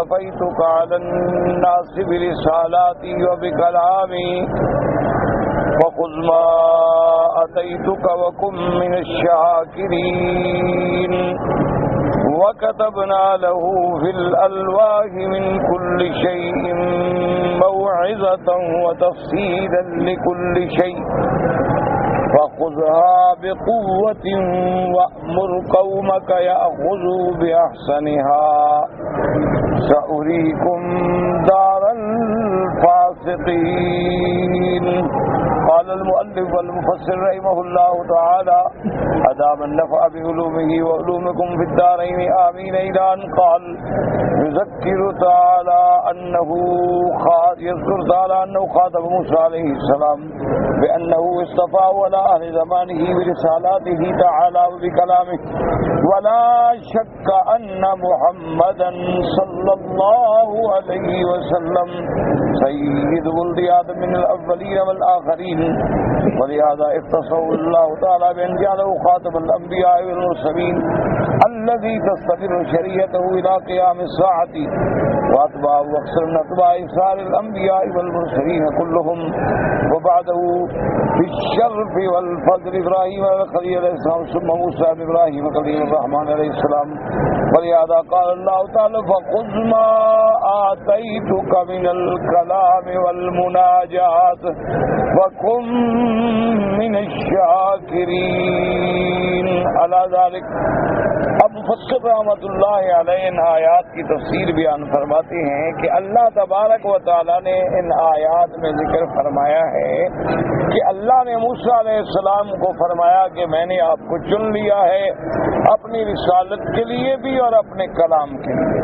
اصطفيتك على الناس برسالاتي وبكلامي فخذ ما آتيتك وكن من الشاكرين وكتبنا له في الألواح من كل شيء موعظة وتفصيلا لكل شيء فخذها بقوة وأمر قومك يأخذوا بأحسنها سأريكم دار الفاسقين. قال المؤلف والمفسر رحمه الله تعالى أدام النفع بعلومه وعلومكم في الدارين آمين إلى أن قال يذكر تعالى أنه خاطب موسى عليه السلام بأنه اصطفاه على أهل زمانه برسالاته تعالى وبكلامه ولا شك أن محمدا صلى الله عليه وسلم سيد ولد آدم من الأولين والآخرين ولهذا اختصه الله تعالى بأن جعله خاتم الأنبياء والمرسلين الذي تستمر شريعته إلى قيام الساعة وأتباعه أكثر من أتباع سائر الأنبياء والمرسلين كلهم وبعده في الشرف والفضل إبراهيم الخليل عليه السلام ثم موسى إبراهيم خليل الرحمن عليه السلام ولهذا قال الله تعالى فخذ ما آتيتك من الكلام والمناجات وكن من الشاكرين على ذلك. اب مفسر رحمۃ اللہ علیہ ان آیات کی تفسیر بیان فرماتے ہیں کہ اللہ تبارک و تعالیٰ نے ان آیات میں ذکر فرمایا ہے کہ اللہ نے موسیٰ علیہ السلام کو فرمایا کہ میں نے آپ کو چن لیا ہے اپنی رسالت کے لیے بھی اور اپنے کلام کے لیے.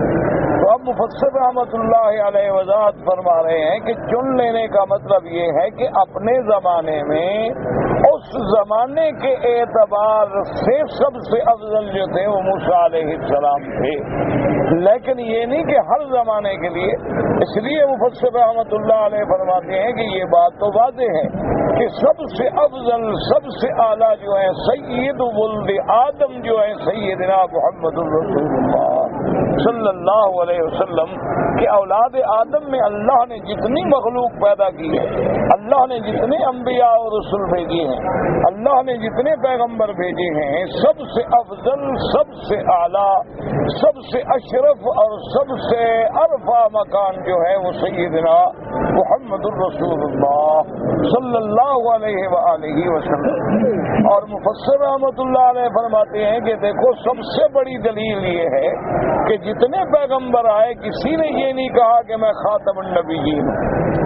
تو اب مفسر رحمۃ اللہ علیہ وضاحت فرما رہے ہیں کہ چن لینے کا مطلب یہ ہے کہ اپنے زمانے میں اس زمانے کے اعتبار سے سب سے افضل جو تھے وہ موسیٰ علیہ السلام تھے، لیکن یہ نہیں کہ ہر زمانے کے لیے. اس لیے مفسر رحمۃ اللہ علیہ فرماتے ہیں کہ یہ بات تو واضح ہے کہ سب سے افضل سب سے اعلیٰ جو ہیں سید ولد آدم جو ہیں سیدنا محمد الرسول اللہ صلی اللہ علیہ وسلم کہ اولاد آدم میں اللہ نے جتنی مخلوق پیدا کی ہے، اللہ نے جتنے انبیاء اور رسول بھیجے ہیں، اللہ نے جتنے پیغمبر بھیجے ہیں، سب سے افضل سب سے اعلیٰ سب سے اشرف اور سب سے عرفہ مکان جو ہے وہ سیدنا محمد الرسول اللہ صلی اللہ علیہ وآلہ وسلم. اور مفسر رحمۃ اللہ علیہ فرماتے ہیں کہ دیکھو سب سے بڑی دلیل یہ ہے کہ جتنے پیغمبر آئے کسی نے یہ نہیں کہا کہ میں خاتم النبیین.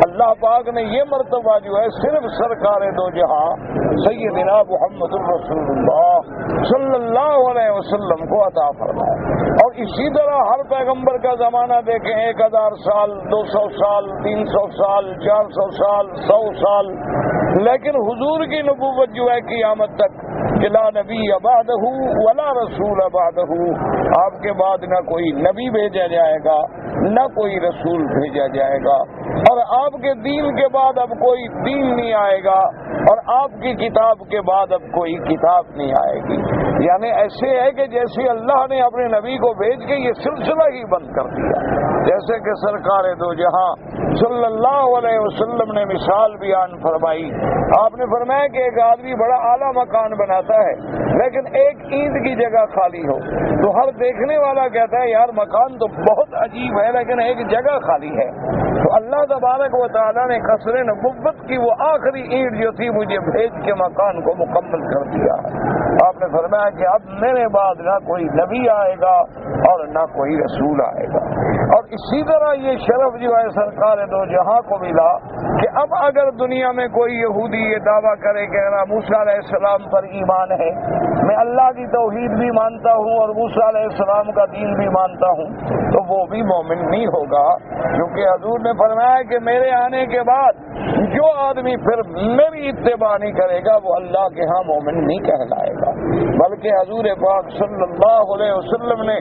اللہ پاک نے یہ مرتبہ جو ہے صرف سرکار دو جہاں سیدنا محمد الرسول اللہ صلی اللہ علیہ وسلم کو عطا فرمایا. اور اسی طرح ہر پیغمبر کا زمانہ دیکھیں 1000 سال 200 سال 300 سال 400 سال 100 سال، لیکن حضور کی نبوت جو ہے قیامت تک کہ لا نبی بعدہ ولا رسول بعدہ، آپ کے بعد نہ کوئی نبی بھیجا جائے گا نہ کوئی رسول بھیجا جائے گا، اور آپ کے دین کے بعد اب کوئی دین نہیں آئے گا، اور آپ کی کتاب کے بعد اب کوئی کتاب نہیں آئے گی. یعنی ایسے ہے کہ جیسے اللہ نے اپنے نبی کو بھیج کے یہ سلسلہ ہی بند کر دیا. جیسے کہ سرکار دو جہاں صلی اللہ علیہ وسلم نے مثال بیان فرمائی. آپ نے فرمایا کہ ایک آدمی بڑا اعلیٰ مکان بناتا ہے لیکن ایک اینٹ کی جگہ خالی ہو تو ہر دیکھنے والا کہتا ہے یار مکان تو بہت عجیب ہے لیکن ایک جگہ خالی ہے. تو اللہ تبارک و تعالیٰ نے قصر نبوت کی وہ آخری اینٹ جو تھی مجھے بھیج کے مکان کو مکمل کر دیا. آپ نے فرمایا کہ اب میرے بعد نہ کوئی نبی آئے گا اور نہ کوئی رسول آئے گا. اور اسی طرح یہ شرف جو ہے سرکار دو جہاں کو ملا کہ اب اگر دنیا میں کوئی یہودی یہ دعویٰ کرے کہ موسیٰ علیہ السلام پر ایمان ہے، میں اللہ کی توحید بھی مانتا ہوں اور موسیٰ علیہ السلام کا دین بھی مانتا ہوں، تو وہ بھی مومن نہیں ہوگا، کیونکہ حضور نے فرمایا کہ میرے آنے کے بعد جو آدمی پھر میری اتباع نہیں کرے گا وہ اللہ کے ہاں مومن نہیں کہلائے گا. بلکہ حضور پاک صلی اللہ علیہ وسلم نے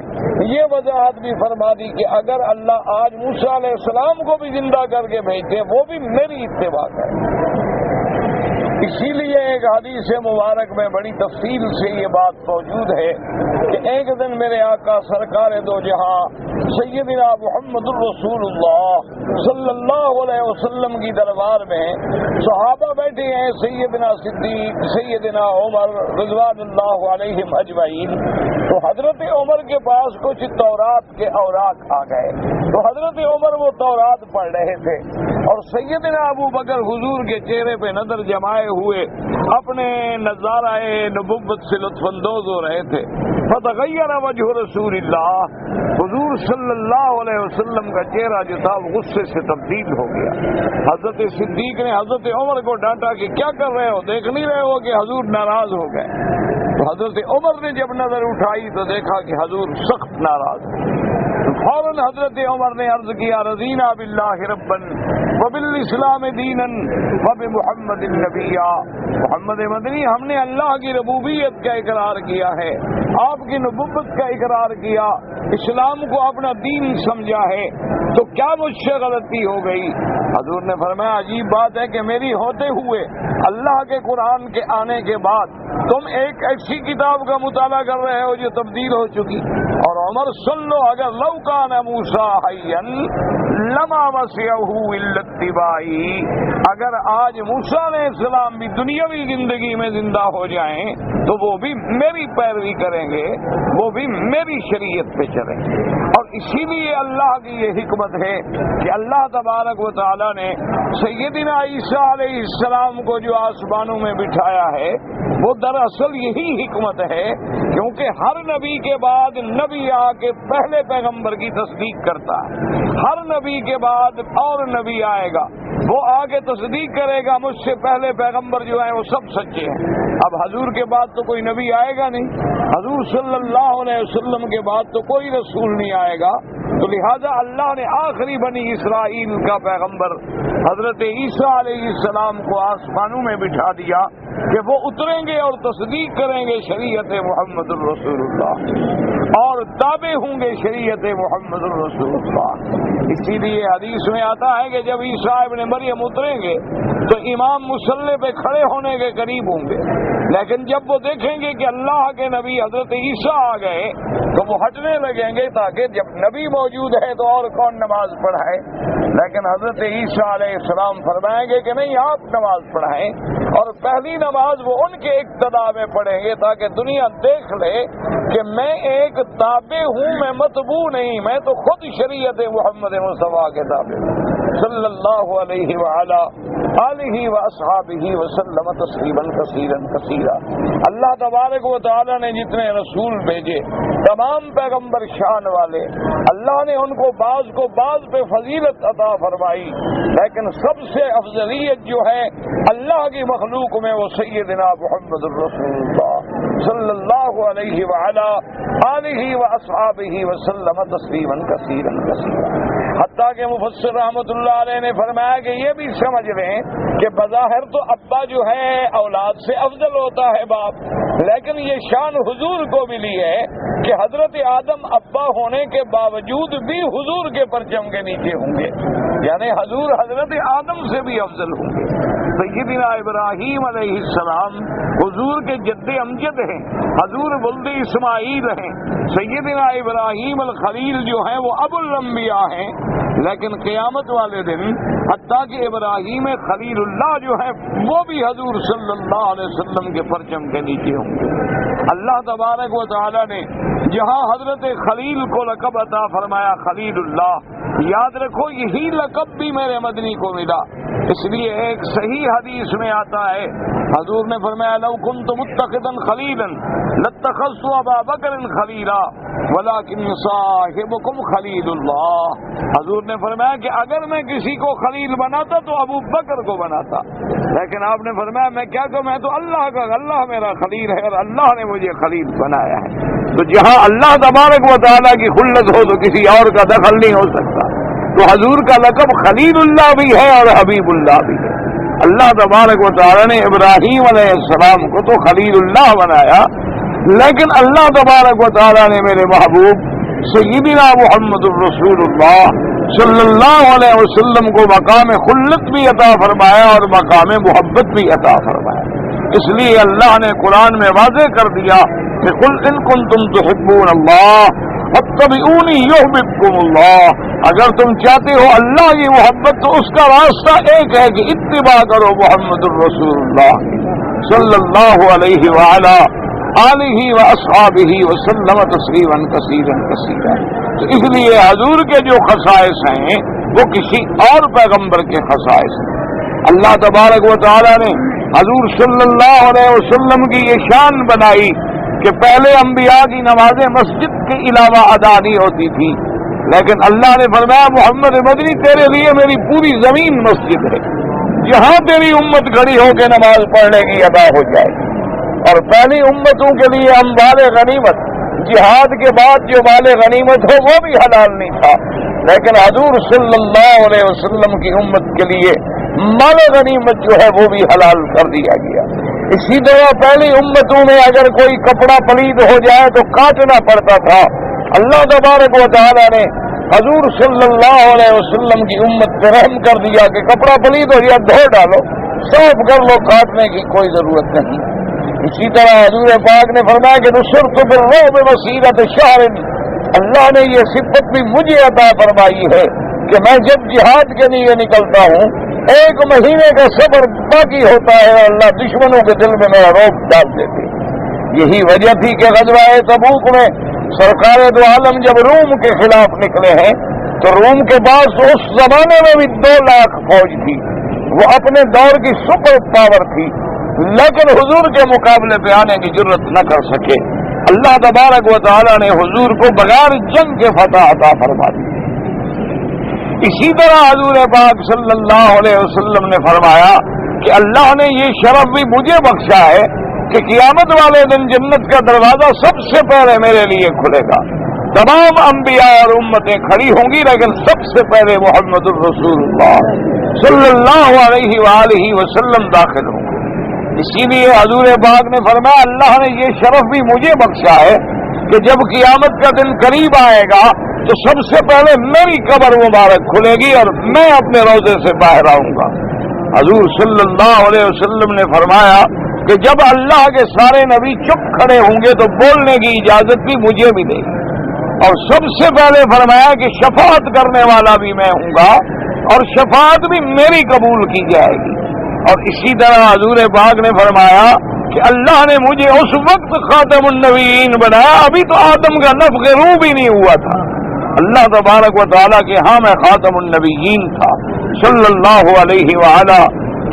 یہ وضاحت بھی فرما دی کہ اگر اللہ آج موسیٰ علیہ السلام کو بھی زندہ کر کے بھیجتے وہ بھی میری اتباع کرے. اسی لیے ایک حدیث مبارک میں بڑی تفصیل سے یہ بات موجود ہے کہ ایک دن میرے آقا سرکار دو جہاں سیدنا محمد الرسول اللہ صلی اللہ علیہ وسلم کی دربار میں صحابہ بیٹھے ہیں، سیدنا صدیق، سیدنا عمر رضوان اللہ علیہم اجمعین، تو حضرت عمر کے پاس کچھ تورات کے اوراق آ گئے، تو حضرت عمر وہ تورات پڑھ رہے تھے اور سیدنا ابو بکر حضور کے چہرے پہ نظر جمائے ہوئے اپنے نظارہ نبوت سے لطف اندوز ہو رہے تھے۔ فتغیر وجہ رسول اللہ، حضور صلی اللہ علیہ وسلم کا چہرہ جو تھا وہ غصے سے تبدیل ہو گیا۔ حضرت صدیق نے حضرت عمر کو ڈانٹا کہ کیا کر رہے ہو، دیکھ نہیں رہے ہو کہ حضور ناراض ہو گئے؟ تو حضرت عمر نے جب نظر اٹھائی تو دیکھا کہ حضور سخت ناراض ہیں۔ فوراً حضرت عمر نے عرض کیا رضینا باللہ ربا وبالاسلام دینا وبمحمد النبیٰ، محمد مدنی ہم نے اللہ کی ربوبیت کا اقرار کیا ہے، آپ کی نبوت کا اقرار کیا، اسلام کو اپنا دین سمجھا ہے، تو کیا مجھ سے غلطی ہو گئی؟ حضور نے فرمایا عجیب بات ہے کہ میری ہوتے ہوئے اللہ کے قرآن کے آنے کے بعد تم ایک ایسی کتاب کا مطالعہ کر رہے ہو جو تبدیل ہو چکی۔ اور عمر سن لو، اگر لو کان موسیٰ حیا لما وسعہ الا اتباعی، اگر آج موسیٰ علیہ السلام بھی دنیاوی زندگی میں زندہ ہو جائیں تو وہ بھی میری پیروی کریں گے، وہ بھی میری شریعت پہ چلیں گے۔ اور اسی لیے اللہ کی یہ حکمت ہے کہ اللہ تبارک و تعالی نے سیدنا عیسیٰ علیہ السلام کو جو آسمانوں میں بٹھایا ہے وہ دراصل یہی حکمت ہے، کیونکہ ہر نبی کے بعد نبی آ کے پہلے پیغمبر کی تصدیق کرتا ہے، ہر نبی کے بعد اور نبی آئے گا، وہ آ کے تصدیق کرے گا مجھ سے پہلے پیغمبر جو ہیں وہ سب سچے ہیں۔ اب حضور کے بعد تو کوئی نبی آئے گا نہیں، حضور صلی اللہ علیہ وسلم کے بعد تو کوئی رسول نہیں آئے گا، تو لہذا اللہ نے آخری بنی اسرائیل کا پیغمبر حضرت عیسیٰ علیہ السلام کو آسمانوں میں بٹھا دیا کہ وہ اتریں گے اور تصدیق کریں گے شریعت محمد الرسول اللہ اور تابع ہوں گے شریعت محمد الرسول اللہ۔ اسی لیے حدیث میں آتا ہے کہ جب عیسیٰ ابن مریم اتریں گے تو امام مصلی پہ کھڑے ہونے کے قریب ہوں گے، لیکن جب وہ دیکھیں گے کہ اللہ کے نبی حضرت عیسیٰ آ گئے تو وہ ہٹنے لگیں گے، تاکہ جب نبی موجود ہے تو اور کون نماز پڑھائے، لیکن حضرت عیسیٰ علیہ السلام فرمائیں گے کہ نہیں آپ نماز پڑھائیں، اور پہلی نماز وہ ان کے اقتداء میں پڑھیں گے تاکہ دنیا دیکھ لے کہ میں ایک تابع ہوں، میں متبوع نہیں، میں تو خود شریعت محمد مصطفیٰ کے تابع ہوں صلی اللہ علیہ وعلا آلہ واصحابہ وسلم تسلیما کثیرا کثیرا۔ اللہ تبارک و تعالی نے جتنے رسول بھیجے تمام پیغمبر شان والے، اللہ نے ان کو بعض پہ فضیلت عطا فرمائی، لیکن سب سے افضلیت جو ہے اللہ کی مخلوق میں وہ سیدنا محمد الرسول اللہ صلی اللہ علیہ وعلا آلہ واصحابہ وسلم تسلیما کثیرا کثیرا۔ حتیٰ کہ مفسر رحمۃ اللہ علیہ نے فرمایا کہ یہ بھی سمجھ لیں کہ بظاہر تو ابا جو ہے اولاد سے افضل ہوتا ہے باپ، لیکن یہ شان حضور کو ملی ہے کہ حضرت آدم ابا ہونے کے باوجود بھی حضور کے پرچم کے نیچے ہوں گے، یعنی حضور حضرت آدم سے بھی افضل ہوں گے۔ سیدنا ابراہیم علیہ السلام حضور کے جد امجد ہیں، حضور ولد اسماعیل ہیں، سیدنا ابراہیم الخلیل جو ہیں وہ ابو الانبیاء ہیں، لیکن قیامت والے دن حتیٰ کہ ابراہیم خلیل اللہ جو ہے وہ بھی حضور صلی اللہ علیہ وسلم کے پرچم کے نیچے ہوں گے۔ اللہ تبارک و تعالی نے جہاں حضرت خلیل کو لقب عطا فرمایا خلیل اللہ، یاد رکھو یہی لقب بھی میرے مدنی کو ملا، اس لیے ایک صحیح حدیث میں آتا ہے حضور نے فرمایا لو کنت متخذا خلیلا لاتخذت ابا بکر خلیلا ولکن صاحبکم خلیل اللہ۔ حضور نے فرمایا کہ اگر میں کسی کو خلیل بناتا تو ابو بکر کو بناتا، لیکن آپ نے فرمایا میں کیا کہوں، میں تو اللہ کا، اللہ میرا خلیل ہے اور اللہ نے مجھے خلیل بنایا ہے۔ تو جہاں اللہ تبارک و تعالیٰ کی خلت ہو تو کسی اور کا دخل نہیں ہو سکتا، تو حضور کا لقب خلیل اللہ بھی ہے اور حبیب اللہ بھی ہے۔ اللہ تبارک و تعالیٰ نے ابراہیم علیہ السلام کو تو خلیل اللہ بنایا، لیکن اللہ تبارک و تعالیٰ نے میرے محبوب سیدنا محمد الرسول اللہ صلی اللہ علیہ وسلم کو مقام خلت بھی عطا فرمایا اور مقام محبت بھی عطا فرمایا۔ اس لیے اللہ نے قرآن میں واضح کر دیا کہ قل ان کنتم تحبون اللہ، فاتبعونی یحببکم اللہ، اگر تم چاہتے ہو اللہ کی محبت تو اس کا راستہ ایک ہے کہ اتباع کرو محمد الرسول اللہ صلی اللہ علیہ وعلا آلہ واصحابہ وسلم تسلیما کثیرا کثیرا۔ تو اس لیے حضور کے جو خصائص ہیں وہ کسی اور پیغمبر کے خصائص ہیں۔ اللہ تبارک و تعالی نے حضور صلی اللہ علیہ وسلم کی یہ شان بنائی کہ پہلے انبیاء کی نمازیں مسجد کے علاوہ ادا نہیں ہوتی تھی، لیکن اللہ نے فرمایا محمد مدنی تیرے لیے میری پوری زمین مسجد ہے، جہاں تیری امت کھڑی ہو کے نماز پڑھنے کی ادا ہو جائے گی۔ اور پہلی امتوں کے لیے اموال غنیمت، جہاد کے بعد جو مال غنیمت ہو وہ بھی حلال نہیں تھا، لیکن حضور صلی اللہ علیہ وسلم کی امت کے لیے مال غنیمت جو ہے وہ بھی حلال کر دیا گیا۔ اسی طرح پہلی امتوں میں اگر کوئی کپڑا پلید ہو جائے تو کاٹنا پڑتا تھا، اللہ تبارک و تعالی نے حضور صلی اللہ علیہ وسلم کی امت پہ رحم کر دیا کہ کپڑا پلید ہو گیا دھو ڈالو، صاف کر لو، کاٹنے کی کوئی ضرورت نہیں۔ اسی طرح حضور پاک نے فرمایا کہ نصرت بالرعب مسیرۃ شہر، اللہ نے یہ صفت بھی مجھے عطا فرمائی ہے کہ میں جب جہاد کے لیے نکلتا ہوں 1 مہینے کا صبر باقی ہوتا ہے اور اللہ دشمنوں کے دل میں میرا رعب ڈال دیتے۔ یہی وجہ تھی کہ غزوہ تبوک میں سرکار دو عالم جب روم کے خلاف نکلے ہیں تو روم کے پاس اس زمانے میں بھی 2 لاکھ فوج تھی، وہ اپنے دور کی سپر پاور تھی، لیکن حضور کے مقابلے پہ آنے کی جرت نہ کر سکے۔ اللہ تبارک و تعالی نے حضور کو بغیر جنگ کے فتح عطا فرما دی۔ اسی طرح حضور پاک صلی اللہ علیہ وسلم نے فرمایا کہ اللہ نے یہ شرف بھی مجھے بخشا ہے کہ قیامت والے دن جنت کا دروازہ سب سے پہلے میرے لیے کھلے گا، تمام انبیاء اور امتیں کھڑی ہوں گی لیکن سب سے پہلے محمد الرسول اللہ صلی اللہ علیہ وآلہ وسلم داخل ہوں گے۔ اسی لیے حضور پاک نے فرمایا اللہ نے یہ شرف بھی مجھے بخشا ہے کہ جب قیامت کا دن قریب آئے گا تو سب سے پہلے میری قبر مبارک کھلے گی اور میں اپنے روضے سے باہر آؤں گا۔ حضور صلی اللہ علیہ وسلم نے فرمایا کہ جب اللہ کے سارے نبی چپ کھڑے ہوں گے تو بولنے کی اجازت بھی مجھے بھی دے گی، اور سب سے پہلے فرمایا کہ شفاعت کرنے والا بھی میں ہوں گا اور شفاعت بھی میری قبول کی جائے گی۔ اور اسی طرح حضور پاک نے فرمایا کہ اللہ نے مجھے اس وقت خاتم النبیین بنایا، ابھی تو آدم کا نفخ روح بھی نہیں ہوا تھا، اللہ تبارک و تعالیٰ کے ہاں میں خاتم النبیین تھا صلی اللہ علیہ وعلا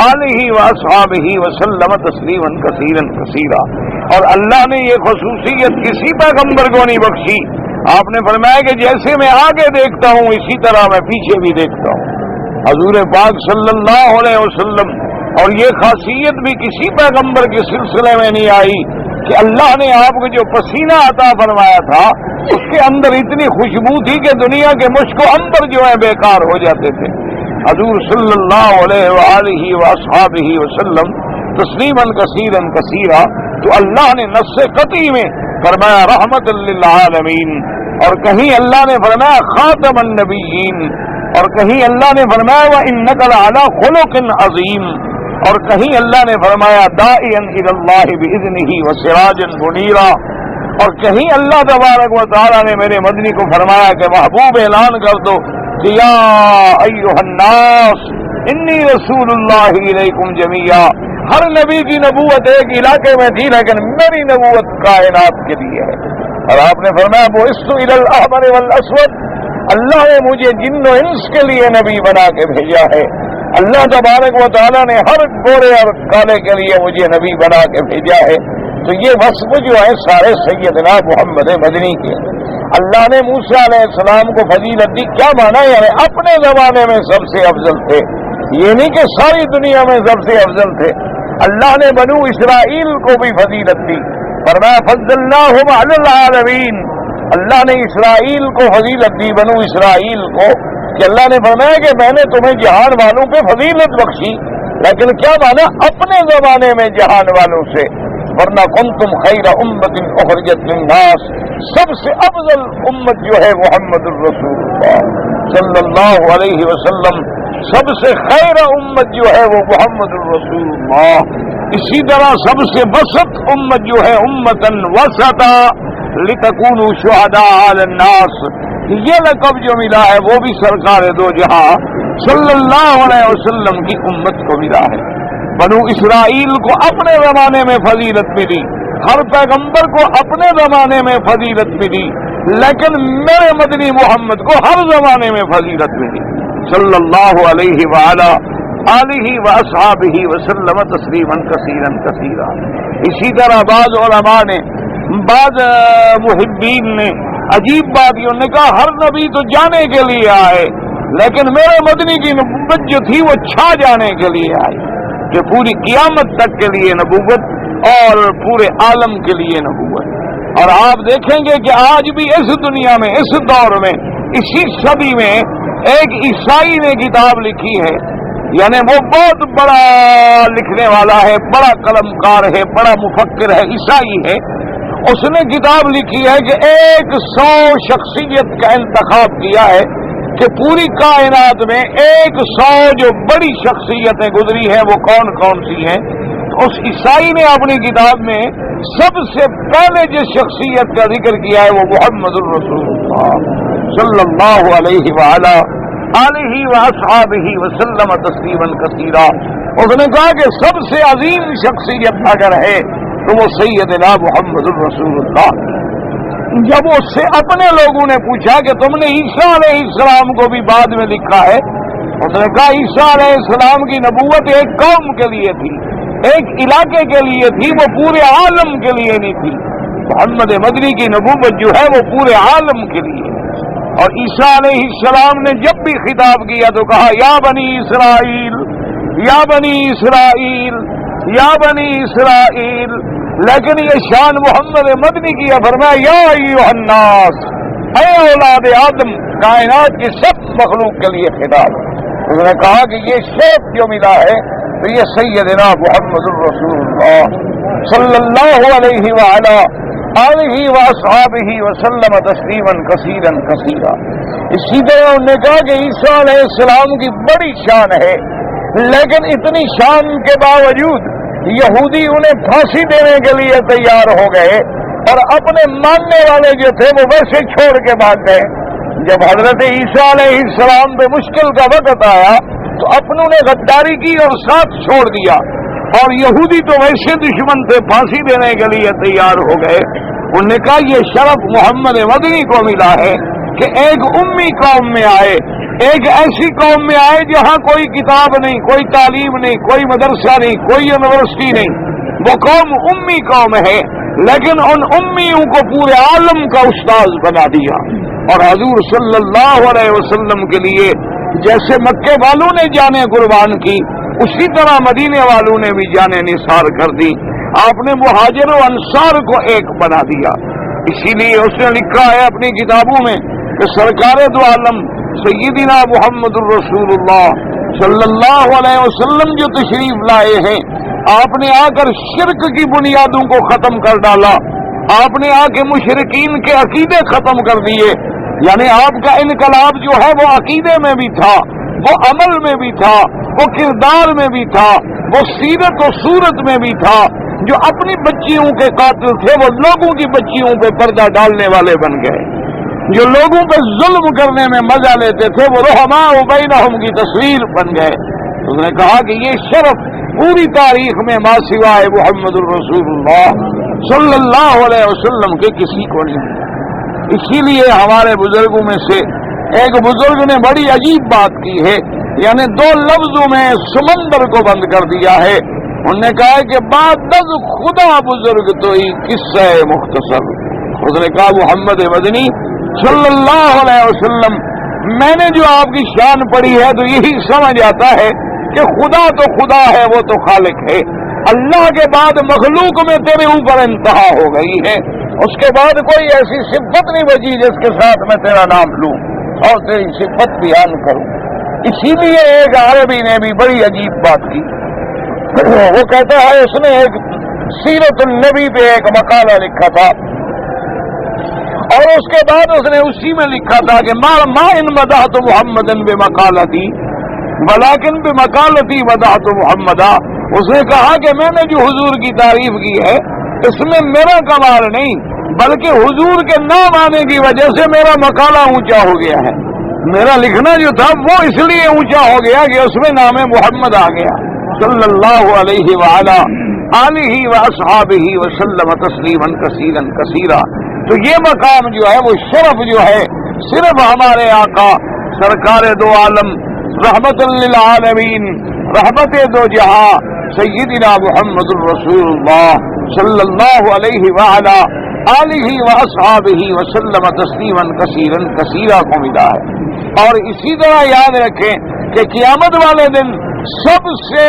آلہ واصحابہ وسلم تسلیما کثیرا کثیرا۔ اور اللہ نے یہ خصوصیت کسی پیغمبر کو نہیں بخشی، آپ نے فرمایا کہ جیسے میں آگے دیکھتا ہوں اسی طرح میں پیچھے بھی دیکھتا ہوں۔ حضور پاک صلی اللہ علیہ وسلم اور یہ خاصیت بھی کسی پیغمبر کے سلسلے میں نہیں آئی کہ اللہ نے آپ کو جو پسینہ عطا فرمایا تھا اس کے اندر اتنی خوشبو تھی کہ دنیا کے مشک و عنبر جو ہے بیکار ہو جاتے تھے۔ حضور صلی اللہ علیہ وآلہ واصحابہ وسلم تسلیما کثیرا کثیرا، تو اللہ نے نص قطعی میں فرمایا رحمت للعالمین، اور کہیں اللہ نے فرمایا خاتم النبیین، اور کہیں اللہ نے فرمایا وَإِنَّكَ لَعَلَىٰ خُلُقٍ عَظِيمٍ، اور کہیں اللہ نے فرمایا داعیا الی اللہ باذنہ وسراجا منیرا، اور کہیں اللہ تبارک و تعالی نے میرے مدنی کو فرمایا کہ محبوب اعلان کر دو کہ یا ایھا الناس انی رسول اللہ الیکم جمیعا۔ ہر نبی کی نبوت ایک علاقے میں تھی لیکن میری نبوت کائنات کے لیے ہے۔ اور آپ نے فرمایا بعثت الی الاحمر والاسود، اللہ نے مجھے جن و انس کے لیے نبی بنا کے بھیجا ہے۔ اللہ تبارک و تعالیٰ نے ہر گورے اور کالے کے لیے مجھے نبی بنا کے بھیجا ہے۔ تو یہ وصف جو ہے سارے سیدنا محمد مدنی کے۔ اللہ نے موسیٰ علیہ السلام کو فضیلت دی، کیا مانا؟ یعنی اپنے زمانے میں سب سے افضل تھے، یہ نہیں کہ ساری دنیا میں سب سے افضل تھے۔ اللہ نے بنو اسرائیل کو بھی فضیلت دی، فرمایا فضلناہم علی العالمین، اللہ نے اسرائیل کو فضیلت دی، بنو اسرائیل کو، کہ اللہ نے فرمایا کہ میں نے تمہیں جہان والوں پہ فضیلت بخشی، لیکن کیا مانا؟ اپنے زمانے میں جہان والوں سے، ورنہ کنتم خیر امت اخرجت للناس، سب سے افضل امت جو ہے محمد الرسول اللہ صلی اللہ علیہ وسلم، سب سے خیر امت جو ہے وہ محمد الرسول اللہ۔ اسی طرح سب سے وسط امت جو ہے امتن وسطا، لتکونوا شہداء علی الناس، یہ لقب جو ملا ہے وہ بھی سرکار دو جہاں صلی اللہ علیہ وسلم کی امت کو ملا ہے۔ بنو اسرائیل کو اپنے زمانے میں فضیلت ملی، ہر پیغمبر کو اپنے زمانے میں فضیلت ملی، لیکن میرے مدنی محمد کو ہر زمانے میں فضیلت ملی صلی اللہ علیہ وآلہ آلہ واصحابہ وسلم تسلیما کثیرا کثیرا۔ اسی طرح بعض علماء نے، بعض محبین نے عجیب بات یہ، انہوں نے کہا ہر نبی تو جانے کے لیے آئے، لیکن میرے مدنی کی نبوت جو تھی وہ چھا جانے کے لیے آئی، کہ پوری قیامت تک کے لیے نبوت اور پورے عالم کے لیے نبوت۔ اور آپ دیکھیں گے کہ آج بھی اس دنیا میں، اس دور میں، اسی صدی میں ایک عیسائی نے کتاب لکھی ہے، یعنی وہ بہت بڑا لکھنے والا ہے، بڑا قلم کار ہے، بڑا مفکر ہے، عیسائی ہے۔ اس نے کتاب لکھی ہے کہ 100 شخصیت کا انتخاب کیا ہے کہ پوری کائنات میں 100 جو بڑی شخصیتیں گزری ہیں وہ کون کون سی ہیں۔ اس عیسائی نے اپنی کتاب میں سب سے پہلے جس شخصیت کا ذکر کیا ہے وہ محمد الرسول اللہ صلی اللہ علیہ وآلہ آلہ واصحابہ وسلم تسلیما کثیرا۔ اس نے کہا کہ سب سے عظیم شخصیت اگر ہے تو وہ سیدنا محمد الرسول اللہ۔ جب اس سے اپنے لوگوں نے پوچھا کہ تم نے عیسیٰ علیہ السلام کو بھی بعد میں لکھا ہے، اس نے کہا عیسیٰ علیہ السلام کی نبوت ایک قوم کے لیے تھی، ایک علاقے کے لیے تھی، وہ پورے عالم کے لیے نہیں تھی۔ محمد مدنی کی نبوت جو ہے وہ پورے عالم کے لیے۔ اور عیسیٰ علیہ السلام نے جب بھی خطاب کیا تو کہا یا بنی اسرائیل، یا بنی اسرائیل، یا بنی اسرائیل، لیکن یہ شان محمد مدنی کی ہے، فرمایا یا ایھا الناس، اے اولاد آدم، کائنات کی سب مخلوق کے لیے خطاب۔ اس نے کہا کہ یہ شرف جو ملا ہے تو یہ سیدنا محمد الرسول اللہ صلی اللہ علیہ وآلہ آلہ واصحابہ وسلم تسلیما کثیرا کثیرا۔ اسی طرح انہوں نے کہا کہ عیسیٰ علیہ السلام کی بڑی شان ہے، لیکن اتنی شان کے باوجود یہودی انہیں پھانسی دینے کے لیے تیار ہو گئے، اور اپنے ماننے والے جو تھے وہ ویسے چھوڑ کے بھاگ گئے۔ جب حضرت عیسیٰ علیہ السلام پہ مشکل کا وقت آیا تو اپنوں نے غداری کی اور ساتھ چھوڑ دیا، اور یہودی تو ویسے دشمن تھے، پھانسی دینے کے لیے تیار ہو گئے۔ انہوں نے کہا یہ شرف محمد مدنی کو ملا ہے کہ ایک امی قوم میں آئے، ایک ایسی قوم میں آئے جہاں کوئی کتاب نہیں، کوئی تعلیم نہیں، کوئی مدرسہ نہیں، کوئی یونیورسٹی نہیں، وہ قوم امی قوم ہے، لیکن ان امیوں کو پورے عالم کا استاذ بنا دیا۔ اور حضور صلی اللہ علیہ وسلم کے لیے جیسے مکے والوں نے جانیں قربان کی، اسی طرح مدینے والوں نے بھی جانیں نثار کر دی۔ آپ نے مہاجر و انصار کو ایک بنا دیا۔ اسی لیے اس نے لکھا ہے اپنی کتابوں میں کہ سرکار دو عالم سیدنا محمد الرسول اللہ صلی اللہ علیہ وسلم جو تشریف لائے ہیں، آپ نے آ کر شرک کی بنیادوں کو ختم کر ڈالا، آپ نے آ کے مشرکین کے عقیدے ختم کر دیے۔ یعنی آپ کا انقلاب جو ہے وہ عقیدے میں بھی تھا، وہ عمل میں بھی تھا، وہ کردار میں بھی تھا، وہ سیرت و صورت میں بھی تھا۔ جو اپنی بچیوں کے قاتل تھے وہ لوگوں کی بچیوں پہ پردہ ڈالنے والے بن گئے، جو لوگوں پہ ظلم کرنے میں مزہ لیتے تھے وہ رحماء بینہم کی تصویر بن گئے۔ اس نے کہا کہ یہ شرف پوری تاریخ میں ما سوائے محمد الرسول اللہ صلی اللہ علیہ وسلم کے کسی کو نہیں ملا۔ اسی لیے ہمارے بزرگوں میں سے ایک بزرگ نے بڑی عجیب بات کی ہے، یعنی 2 لفظوں میں سمندر کو بند کر دیا ہے۔ انہوں نے کہا ہے کہ بعد از خدا بزرگ تو ہی قصہ مختصر۔ اس نے کہا محمد مدنی صلی اللہ علیہ وسلم، میں نے جو آپ کی شان پڑھی ہے تو یہی سمجھ آتا ہے کہ خدا تو خدا ہے، وہ تو خالق ہے، اللہ کے بعد مخلوق میں تیرے اوپر انتہا ہو گئی ہے، اس کے بعد کوئی ایسی صفت نہیں بچی جس کے ساتھ میں تیرا نام لوں اور تیری صفت بیان کروں۔ اسی لیے ایک عربی نے بھی بڑی عجیب بات کی، وہ کہتا ہے اس نے ایک سیرت النبی پہ ایک مقالہ لکھا تھا، اور اس کے بعد اس نے اسی میں لکھا تھا کہ ما ان مدحت محمدا بمقالتی ولکن بمقالتی مدحت محمدا۔ اس نے کہا کہ میں نے جو حضور کی تعریف کی ہے اس میں میرا کمال نہیں، بلکہ حضور کے نام آنے کی وجہ سے میرا مقالہ اونچا ہو گیا ہے. میرا لکھنا جو تھا وہ اس لیے اونچا ہو گیا کہ اس میں نام محمد آ گیا صلی اللہ علیہ وآلہ آلہ واصحابہ وسلم تسلیما کثیرا کثیرا. تو یہ مقام جو ہے وہ شرف جو ہے صرف ہمارے آقا سرکار دو عالم رحمت للعالمین رحمت دو جہاں سیدنا محمد الرسول اللہ صلی اللہ علیہ وآلہ آلہ واصحابہ وسلم تسلیما کثیرا کثیرا کو ملا ہے. اور اسی طرح یاد رکھیں کہ قیامت والے دن سب سے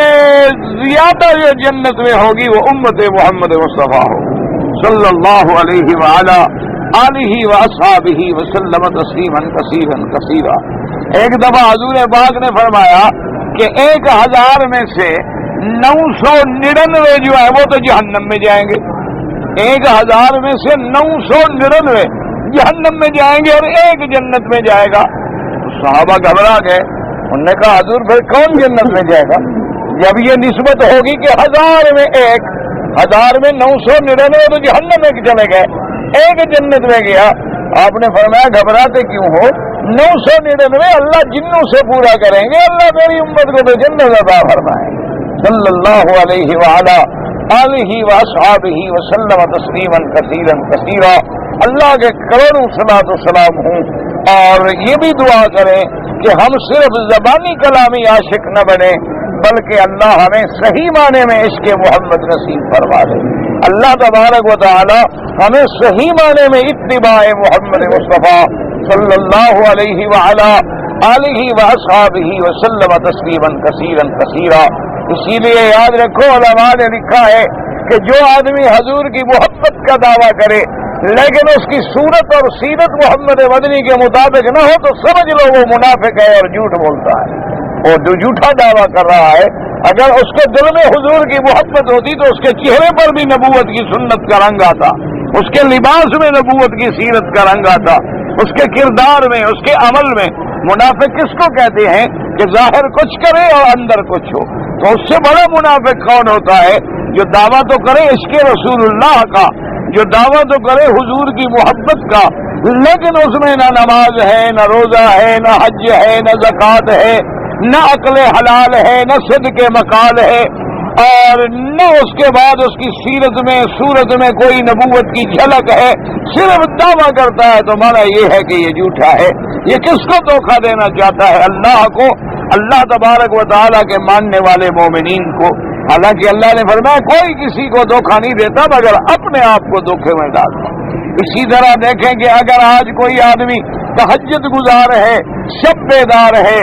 زیادہ جو جنت میں ہوگی وہ امت محمد مصطفیٰ ہو صلی اللہ علیہ وآلہ آلہ واصحابہ وسلم تسلیما کثیرا کثیرا. ایک دفعہ حضور پاک نے فرمایا کہ 1000 میں سے 999 جو ہے وہ تو جہنم میں جائیں گے. 1000 میں سے 999 جہنم میں جائیں گے اور ایک جنت میں جائے گا. صحابہ گھبرا گئے. انہوں نے کہا حضور پھر کون جنت میں جائے گا جب یہ نسبت ہوگی کہ 1000 میں ایک 1000 میں 999 تو جہنم میں چلے گئے ایک جنت میں گیا. آپ نے فرمایا گھبراتے کیوں ہو 999 اللہ جنوں سے پورا کریں گے. اللہ میری امت کو تو جنت عطا فرمائے صلی اللہ علیہ وآلہ آلہ واصحابہ وسلم تسلیما کثیرا کثیرا. اللہ کے کروڑوں صلاۃ و سلام ہوں. اور یہ بھی دعا کریں کہ ہم صرف زبانی کلامی عاشق نہ بنے بلکہ اللہ ہمیں صحیح معنی میں عشق محمد نصیب فرما دے. اللہ تبارک و تعالی ہمیں صحیح معنی میں اتباع محمد مصطفیٰ صلی اللہ علیہ وآلہ آلہ واصحابہ وسلم تسلیما کثیرا کثیرا. اسی لیے یاد رکھو علماء نے لکھا ہے کہ جو آدمی حضور کی محبت کا دعویٰ کرے لیکن اس کی صورت اور سیرت محمد مدنی کے مطابق نہ ہو تو سمجھ لو وہ منافق ہے اور جھوٹ بولتا ہے اور جو جھوٹا دعویٰ کر رہا ہے. اگر اس کے دل میں حضور کی محبت ہوتی تو اس کے چہرے پر بھی نبوت کی سنت کا رنگ آتا, اس کے لباس میں نبوت کی سیرت کا رنگ آتا, اس کے کردار میں اس کے عمل میں. منافق کس کو کہتے ہیں کہ ظاہر کچھ کرے اور اندر کچھ ہو. تو اس سے بڑا منافق کون ہوتا ہے جو دعویٰ تو کرے عشق رسول اللہ کا, جو دعویٰ تو کرے حضور کی محبت کا لیکن اس میں نہ نماز ہے نہ روزہ ہے نہ حج ہے نہ زکوٰۃ ہے نہ عقل حلال ہے نہ صدق مقال ہے اور نہ اس کے بعد اس کی سیرت میں صورت میں کوئی نبوت کی جھلک ہے. صرف دعویٰ کرتا ہے تو مانا یہ ہے کہ یہ جھوٹا ہے. یہ کس کو دھوکہ دینا چاہتا ہے؟ اللہ کو, اللہ تبارک و تعالیٰ کے ماننے والے مومنین کو. حالانکہ اللہ نے فرمایا کوئی کسی کو دھوکہ نہیں دیتا مگر اپنے آپ کو دھوکے میں ڈالتا. اسی طرح دیکھیں کہ اگر آج کوئی آدمی تہجد گزار ہے, شب بیدار ہے,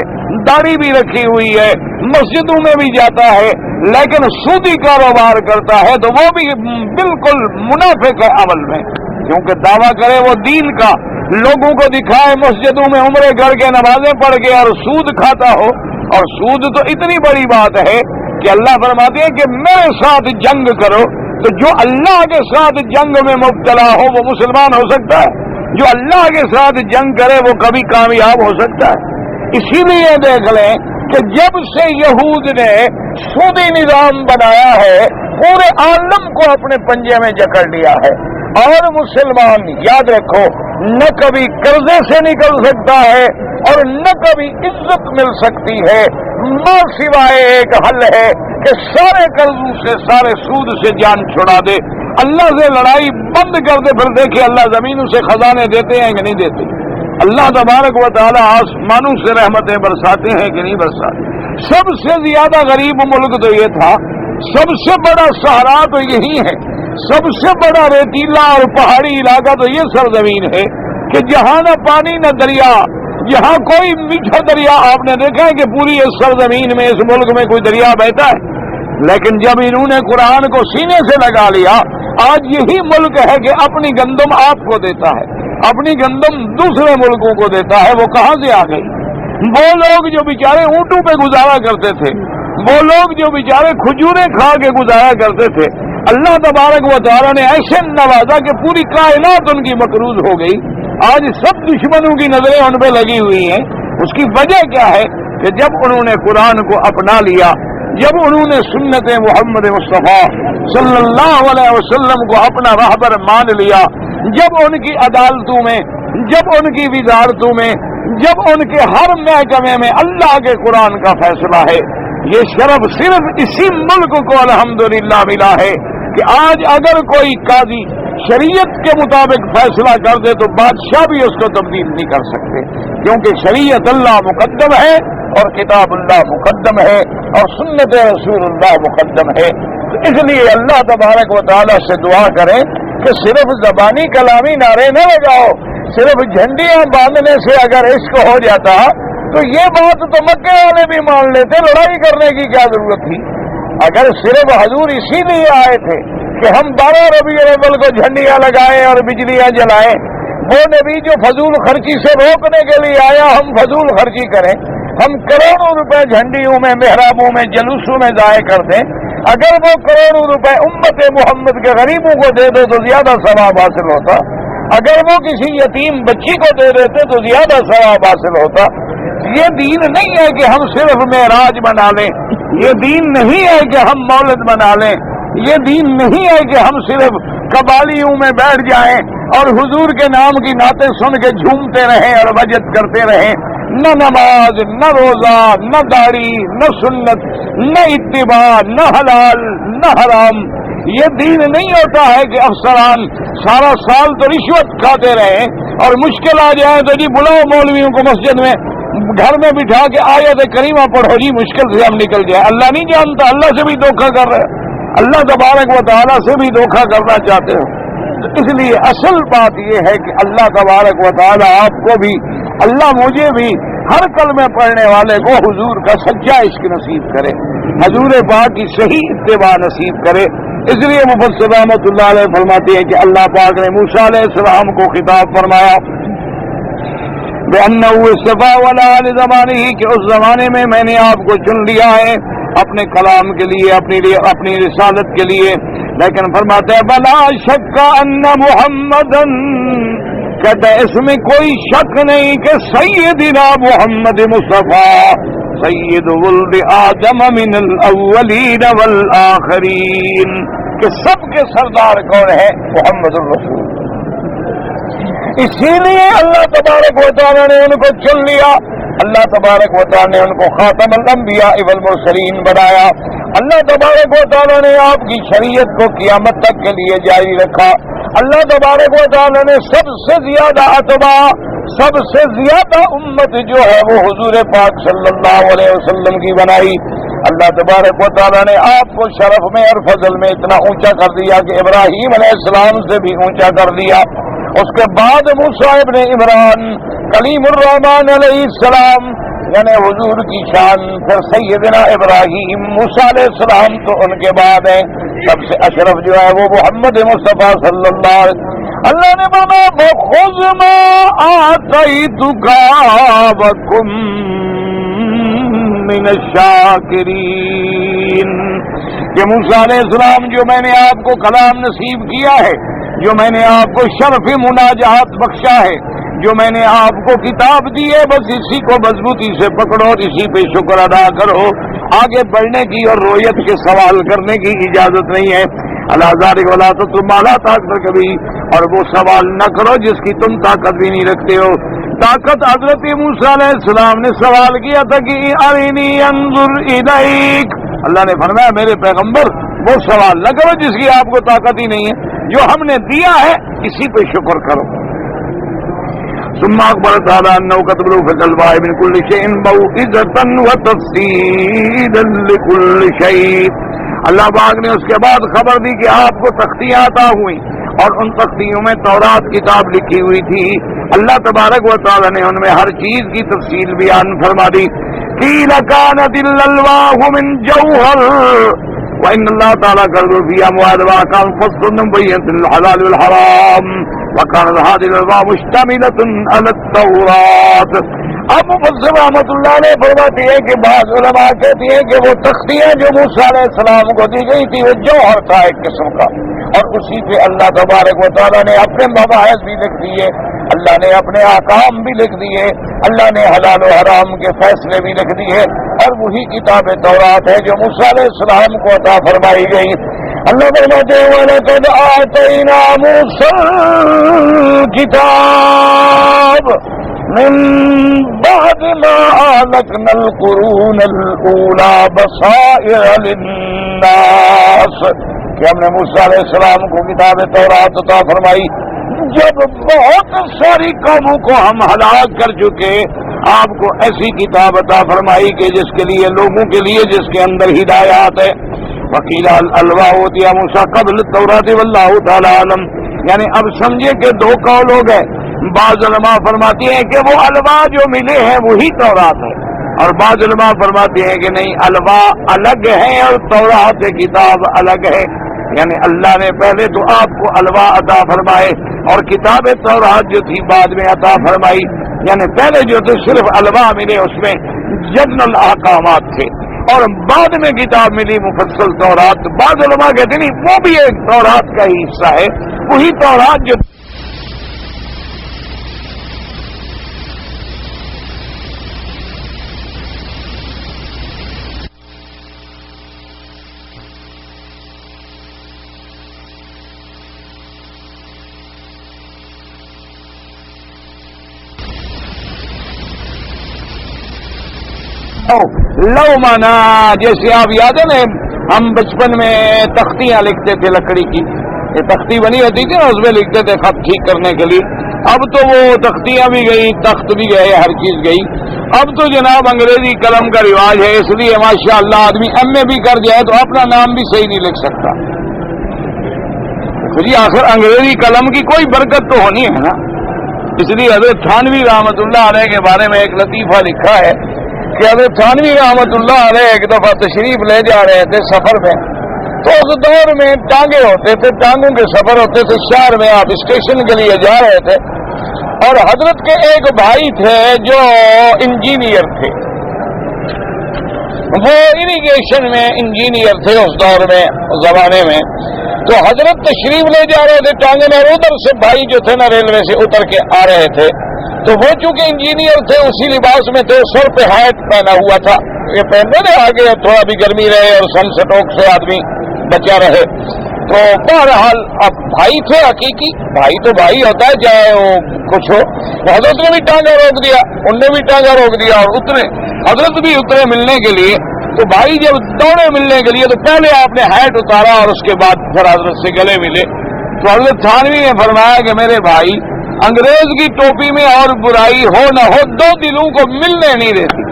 داڑھی بھی رکھی ہوئی ہے, مسجدوں میں بھی جاتا ہے لیکن سودی کاروبار کرتا ہے تو وہ بھی بالکل منافق ہے عمل میں. کیونکہ دعویٰ کرے وہ دین کا, لوگوں کو دکھائے مسجدوں میں عمرے کر کے نمازیں پڑھ کے اور سود کھاتا ہو. اور سود تو اتنی بڑی بات ہے کہ اللہ فرماتے ہیں کہ میرے ساتھ جنگ کرو. تو جو اللہ کے ساتھ جنگ میں مبتلا ہو وہ مسلمان ہو سکتا ہے؟ جو اللہ کے ساتھ جنگ کرے وہ کبھی کامیاب ہو سکتا ہے؟ اسی لیے دیکھ لیں کہ جب سے یہود نے سودی نظام بنایا ہے پورے عالم کو اپنے پنجے میں جکڑ لیا ہے. اور مسلمان یاد رکھو نہ کبھی قرضے سے نکل سکتا ہے اور نہ کبھی عزت مل سکتی ہے ماں سوائے ایک حل ہے کہ سارے قرضوں سے سارے سود سے جان چھڑا دے, اللہ سے لڑائی بند کر دے. پھر دیکھیں اللہ زمینوں سے خزانے دیتے ہیں کہ نہیں دیتے؟ اللہ تبارک و تعالی آسمانوں سے رحمتیں برساتے ہیں کہ نہیں برساتے؟ سب سے زیادہ غریب ملک تو یہ تھا, سب سے بڑا صحرا تو یہی ہے, سب سے بڑا ریتیلا اور پہاڑی علاقہ تو یہ سرزمین ہے کہ جہاں نہ پانی نہ دریا, جہاں کوئی میٹھا دریا آپ نے دیکھا ہے کہ پوری اس سرزمین میں اس ملک میں کوئی دریا بہتا ہے؟ لیکن جب انہوں نے قرآن کو سینے سے لگا لیا, آج یہی ملک ہے کہ اپنی گندم آپ کو دیتا ہے, اپنی گندم دوسرے ملکوں کو دیتا ہے. وہ کہاں سے آ گئی؟ وہ لوگ جو بیچارے اونٹوں پہ گزارا کرتے تھے, وہ لوگ جو بیچارے کھجوریں کھا کے گزارا کرتے تھے, اللہ تبارک و تعالیٰ نے ایسے نوازا کہ پوری کائنات ان کی مقروض ہو گئی. آج سب دشمنوں کی نظریں ان پہ لگی ہوئی ہیں. اس کی وجہ کیا ہے کہ جب انہوں نے قرآن کو اپنا لیا, جب انہوں نے سنت محمد مصطفیٰ صلی اللہ علیہ وسلم کو اپنا راہبر مان لیا, جب ان کی عدالتوں میں، جب ان کی وزارتوں میں، جب ان کے ہر محکمے میں اللہ کے قرآن کا فیصلہ ہے. یہ شرف صرف اسی ملک کو الحمدللہ ملا ہے کہ آج اگر کوئی قاضی شریعت کے مطابق فیصلہ کر دے تو بادشاہ بھی اس کو تبدیل نہیں کر سکتے، کیونکہ شریعت اللہ مقدم ہے اور کتاب اللہ مقدم ہے اور سنت رسول اللہ مقدم ہے. تو اس لیے اللہ تبارک و تعالیٰ سے دعا کریں کہ صرف زبانی کلامی نعرے نہ لگاؤ. صرف جھنڈیاں باندھنے سے اگر عشق ہو جاتا تو یہ بات تو مکے والے بھی مان لیتے، لڑائی کرنے کی کیا ضرورت تھی. اگر صرف حضور اسی لیے آئے تھے کہ ہم 12 ربیع الاول کو جھنڈیاں لگائیں اور بجلیاں جلائیں، وہ نبی جو فضول خرچی سے روکنے کے لیے آیا ہم فضول خرچی کریں، ہم کروڑوں روپے جھنڈیوں میں، محرابوں میں، جلوسوں میں ضائع کر دیں، اگر وہ کروڑوں روپے امت محمد کے غریبوں کو دے دے تو زیادہ ثواب حاصل ہوتا، اگر وہ کسی یتیم بچی کو دے دیتے تو زیادہ ثواب حاصل ہوتا. یہ دین نہیں ہے کہ ہم صرف معراج بنا لیں، یہ دین نہیں ہے کہ ہم مولد بنا لیں، یہ دین نہیں ہے کہ ہم صرف قبالیوں میں بیٹھ جائیں اور حضور کے نام کی نعتیں سن کے جھومتے رہیں اور وجد کرتے رہیں. نہ نماز، نہ روزہ، نہ داڑھی، نہ سنت، نہ اتباع، نہ حلال، نہ حرام. یہ دین نہیں ہوتا ہے کہ افسران سارا سال تو رشوت کھاتے رہیں اور مشکل آ جائے تو جی بلاؤ مولویوں کو مسجد میں، گھر میں بٹھا کے آیت کریمہ پڑھو جی مشکل سے ہم نکل جائیں. اللہ نہیں جانتا، اللہ سے بھی دھوکہ کر رہے ہیں، اللہ تبارک و تعالیٰ سے بھی دھوکہ کرنا چاہتے ہو. تو اس لیے اصل بات یہ ہے کہ اللہ تبارک و تعالیٰ آپ کو بھی، اللہ مجھے بھی، ہر کلمے پڑھنے والے کو حضور کا سچا عشق نصیب کرے، حضور پاک کی صحیح اتباع نصیب کرے. اس لیے مفسر رحمۃ اللہ علیہ فرماتے ہیں کہ اللہ پاک نے موسیٰ علیہ السلام کو خطاب فرمایا بِأَنَّهُ اصْطَفَاهُ عَلَىٰ أَهْلِ زَمَانِهِ کہ اس زمانے میں میں نے آپ کو چن لیا ہے اپنے کلام کے لیے، اپنی رسالت کے لیے. لیکن فرماتے ہیں بلا شک ان محمدن، کہتے ہیں اس میں کوئی شک نہیں کہ سیدنا محمد مصطفیٰ سید ولد آدم من الاولین والآخرین، کہ سب کے سردار کون ہے؟ محمد الرسول. اسی لیے اللہ تبارک و تعالیٰ نے ان کو چن لیا، اللہ تبارک و تعالیٰ نے ان کو خاتم الانبیاء والمرسلین بنایا. اللہ تبارک و تعالیٰ نے آپ کی شریعت کو قیامت تک کے لیے جاری رکھا. اللہ تبارک و تعالیٰ نے سب سے زیادہ اتباع، سب سے زیادہ امت جو ہے وہ حضور پاک صلی اللہ علیہ وسلم کی بنائی. اللہ تبارک و تعالیٰ نے آپ کو شرف میں اور فضل میں اتنا اونچا کر دیا کہ ابراہیم علیہ السلام سے بھی اونچا کر دیا. اس کے بعد موسیٰ ابن عمران، کلیم الرحمن علیہ السلام یعنی حضور کی شان، پھر سیدنا ابراہیم، موسیٰ علیہ السلام تو ان کے بعد ہیں. سب سے اشرف جو ہے وہ محمد مصطفیٰ صلی اللہ علیہ وسلم. اللہ نے فرمایا فخذ ما آتیتک وکن من الشاکرین، کہ موسیٰ علیہ السلام جو میں نے آپ کو کلام نصیب کیا ہے، جو میں نے آپ کو شرف مناجات بخشا ہے، جو میں نے آپ کو کتاب دی ہے، بس اسی کو مضبوطی سے پکڑو اور اسی پہ شکر ادا کرو. آگے بڑھنے کی اور رویت کے سوال کرنے کی اجازت نہیں ہے. اللہ ذالک ولا تم اعلیٰ طاقت کبھی، اور وہ سوال نہ کرو جس کی تم طاقت بھی نہیں رکھتے ہو. طاقت حضرت موسیٰ علیہ السلام نے سوال کیا تھا کہ ارینی انظر الیک، اللہ نے فرمایا میرے پیغمبر وہ سوال نہ کرو جس کی آپ کو طاقت ہی نہیں ہے، جو ہم نے دیا ہے اسی پہ شکر کرو. ثم اخبر تعالی انه كتب له في الالواح من كل شيء موعظة وتفصيلا لكل شيء. اللہ پاک نے اس کے بعد خبر دی کہ آپ کو تختیاں عطا ہوئیں اور ان تختیوں میں تورات کتاب لکھی ہوئی تھی. اللہ تبارک و تعالی نے ان میں ہر چیز کی تفصیل بیان فرما دی. قیل كانت الالواح من جوہر وإن اللہ تعالیٰ قرض فيها مواد وأحكام فصل بينت الحلال والحرام وكان هذه الألواح مشتملة على التوراة. اب مفسر رحمۃ اللہ علیہ فرماتے ہیں کہ بعض علماء کہتے ہیں کہ وہ تختیاں جو موسیٰ علیہ السلام کو دی گئی تھی وہ جوہر تھا ایک قسم کا، اور اسی پہ اللہ تبارک و تعالیٰ نے اپنے مباحث بھی لکھ دیے، اللہ نے اپنے احکام بھی لکھ دیے، اللہ نے حلال و حرام کے فیصلے بھی لکھ دیے، اور وہی کتاب تورات ہے جو موسیٰ علیہ السلام کو عطا فرمائی گئی. اللہ فرماتے ہیں وَلَقَدْ آتَيْنَا مُوسَى الْكِتَابَ مِن بَعْدِ مَا أَهْلَكْنَا الْقُرُونَ الْأُولَى بَصَائِرَ لِلنَّاسِ کہ ہم نے موسیٰ علیہ السلام کو کتاب تورات عطا فرمائی جب بہت ساری قوموں کو ہم ہلاک کر چکے، آپ کو ایسی کتاب عطا فرمائی کہ جس کے لیے لوگوں کے لیے جس کے اندر ہدایات ہے۔ وکیل الوا اوتیا موسیٰ قبل التوراۃ واللہ تعالی عالم، یعنی اب سمجھے کہ دو قول ہو گئے۔ بعض علماء فرماتی ہیں کہ وہ الوا جو ملے ہیں وہی تورات ہے، اور بعض علماء فرماتے ہیں کہ نہیں، الوا الگ ہے اور تورات کتاب الگ ہے، یعنی اللہ نے پہلے تو آپ کو الوا عطا فرمائے اور کتاب تورات جو تھی بعد میں عطا فرمائی، یعنی پہلے جو تھے صرف الوا ملے، اس میں جنرل احکامات تھے، اور بعد میں کتاب ملی مفصل تورات۔ بعض علماء کہتے نہیں وہ بھی ایک تورات کا ہی حصہ ہے، وہی تورات جو لو مانا، جیسے آپ یاد ہے نا ہم بچپن میں تختیاں لکھتے تھے لکڑی کی، یہ تختی بنی ہوتی تھی نا، اس میں لکھتے تھے خط ٹھیک کرنے کے لیے۔ اب تو وہ تختیاں بھی گئی، تخت بھی گئے، ہر چیز گئی۔ اب تو جناب انگریزی قلم کا رواج ہے، اس لیے ماشاء اللہ آدمی ایم اے بھی کر جائے تو اپنا نام بھی صحیح نہیں لکھ سکتا۔ جی آخر انگریزی قلم کی کوئی برکت تو ہونی ہے نا، اس لیے حضرت تھانوی رحمۃ اللہ علیہ کے بارے میں ایک لطیفہ لکھا ہے کہ حضرت تھانوی رحمۃ اللہ علیہ ایک دفعہ تشریف لے جا رہے تھے سفر میں، تو اس دور میں ٹانگے ہوتے تھے، ٹانگوں کے سفر ہوتے تھے، شہر میں آپ اسٹیشن کے لیے جا رہے تھے، اور حضرت کے ایک بھائی تھے جو انجینئر تھے، وہ اریگیشن میں انجینئر تھے اس دور میں، اس زمانے میں۔ تو حضرت تشریف لے جا رہے تھے ٹانگے میں، اور ادھر سے بھائی جو تھے نا ریلوے سے اتر کے آ رہے تھے، تو وہ چونکہ انجینئر تھے اسی لباس میں تھے، سر پہ ہیٹ پہنا ہوا تھا، یہ پہنتے تھے آگے تھوڑا بھی گرمی رہے اور سن سٹوک سے آدمی بچا رہے۔ تو بہرحال اب بھائی تھے حقیقی، بھائی تو بھائی ہوتا ہے چاہے وہ کچھ ہو۔ تو حضرت نے بھی ٹانگا روک دیا، ان نے بھی ٹانگا روک دیا اور اترے، حضرت بھی اترے ملنے کے لیے۔ تو بھائی جب دوڑے ملنے کے لیے تو پہلے آپ نے ہیٹ اتارا اور اس کے بعد پھر حضرت سے گلے ملے۔ تو حضرت تھانوی نے فرمایا کہ میرے بھائی، انگریز کی ٹوپی میں اور برائی ہو نہ ہو، دو دلوں کو ملنے نہیں دیتی۔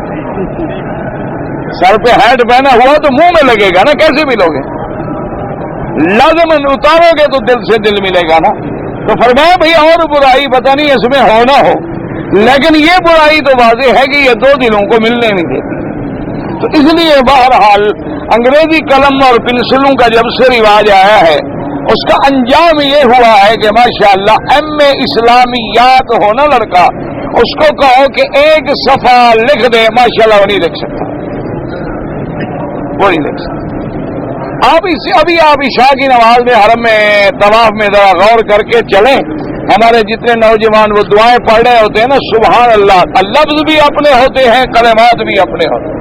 سر پہ ہیٹ پہنا ہوا تو منہ میں لگے گا نا، کیسے ملوگے؟ لازماً اتارو گے تو دل سے دل ملے گا نا۔ تو فرمایا بھئی اور برائی پتہ نہیں اس میں ہو نہ ہو، لیکن یہ برائی تو واضح ہے کہ یہ دو دلوں کو ملنے نہیں دیتی۔ تو اس لیے بہرحال انگریزی قلم اور پنسلوں کا جب سے رواج آیا ہے، اس کا انجام یہ ہوا ہے کہ ماشاءاللہ ایم اے اسلامیات ہونا لڑکا، اس کو کہو کہ ایک صفحہ لکھ دے، ماشاءاللہ وہ نہیں لکھ سکتا، وہ نہیں لکھ سکتا۔ ابھی آپ عشاء کی نماز میں حرم میں طواف میں ذرا غور کر کے چلیں، ہمارے جتنے نوجوان وہ دعائیں پڑھ رہے ہوتے ہیں نا، سبحان اللہ، لفظ بھی اپنے ہوتے ہیں، کلمات بھی اپنے ہوتے ہیں،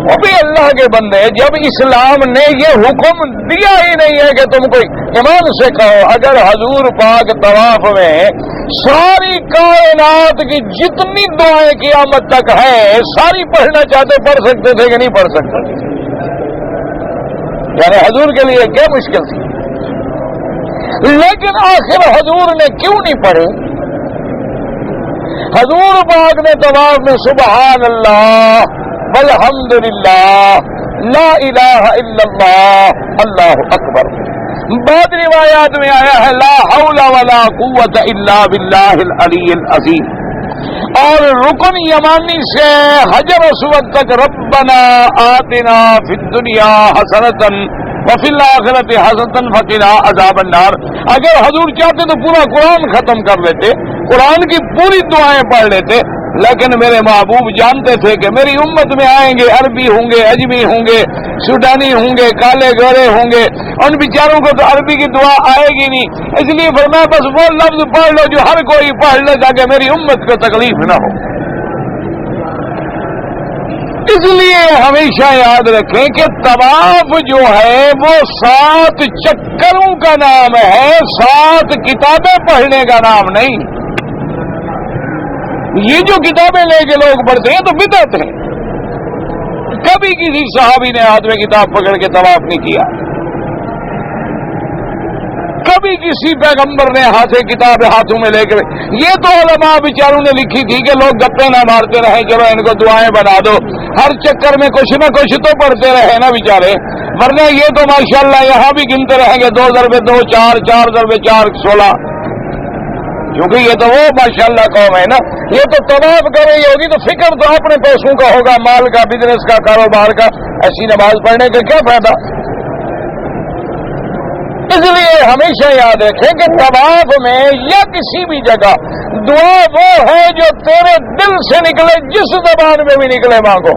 وہ بھی اللہ کے بندے۔ جب اسلام نے یہ حکم دیا ہی نہیں ہے کہ تم کوئی ایمان سے کہو، اگر حضور پاک طواف میں ساری کائنات کی جتنی دعائیں قیامت تک ہیں ساری پڑھنا چاہتے پڑھ سکتے تھے کہ نہیں پڑھ سکتے؟ یعنی حضور کے لیے کیا مشکل تھی؟ لیکن آخر حضور نے کیوں نہیں پڑھے؟ حضور پاک نے طواف میں سبحان اللہ والحمدللہ لا الہ الا اللہ اللہ اکبر، بعض روایات میں آیا ہے لا حول ولا قوت الا باللہ العلی العظیم، اور رکن یمانی سے حجر اسود تک ربنا آتنا فی الدنیا حسنۃ وفی الآخرۃ حسنۃ وقنا عذاب النار۔ اگر حضور چاہتے تو پورا قرآن ختم کر لیتے، قرآن کی پوری دعائیں پڑھ لیتے، لیکن میرے محبوب جانتے تھے کہ میری امت میں آئیں گے عربی ہوں گے، اجمی ہوں گے، سوڈانی ہوں گے، کالے گورے ہوں گے، ان بیچاروں کو تو عربی کی دعا آئے گی نہیں، اس لیے فرمایا بس وہ لفظ پڑھ لو جو ہر کوئی پڑھ لے تاکہ میری امت کو تکلیف نہ ہو۔ اس لیے ہمیشہ یاد رکھیں کہ طواف جو ہے وہ 7 چکروں کا نام ہے، 7 کتابیں پڑھنے کا نام نہیں۔ یہ جو کتابیں لے کے لوگ پڑھتے ہیں تو بدعت ہے۔ کبھی کسی صحابی نے ہاتھ میں کتاب پکڑ کے طواف نہیں کیا، کبھی کسی پیغمبر نے کتاب ہاتھوں میں لے کر، یہ تو علماء بیچاروں نے لکھی تھی کہ لوگ گپے نہ مارتے رہیں، چلو ان کو دعائیں بنا دو، ہر چکر میں کچھ نہ کچھ تو پڑھتے رہے نا بیچارے، ورنہ یہ تو ماشاءاللہ یہاں بھی گنتے رہیں گے 2 ضربے 2 4 4 ضربے 4 16، کیونکہ یہ تو وہ ماشاءاللہ قوم ہے نا، یہ تو طواف کر رہی ہوگی تو فکر تو اپنے پیسوں کا ہوگا، مال کا، بزنس کا، کاروبار کا، ایسی نماز پڑھنے کا کیا فائدہ؟ اس لیے ہمیشہ یاد رکھیں کہ طواف میں یا کسی بھی جگہ دعا وہ ہے جو تیرے دل سے نکلے، جس زبان میں بھی نکلے مانگو۔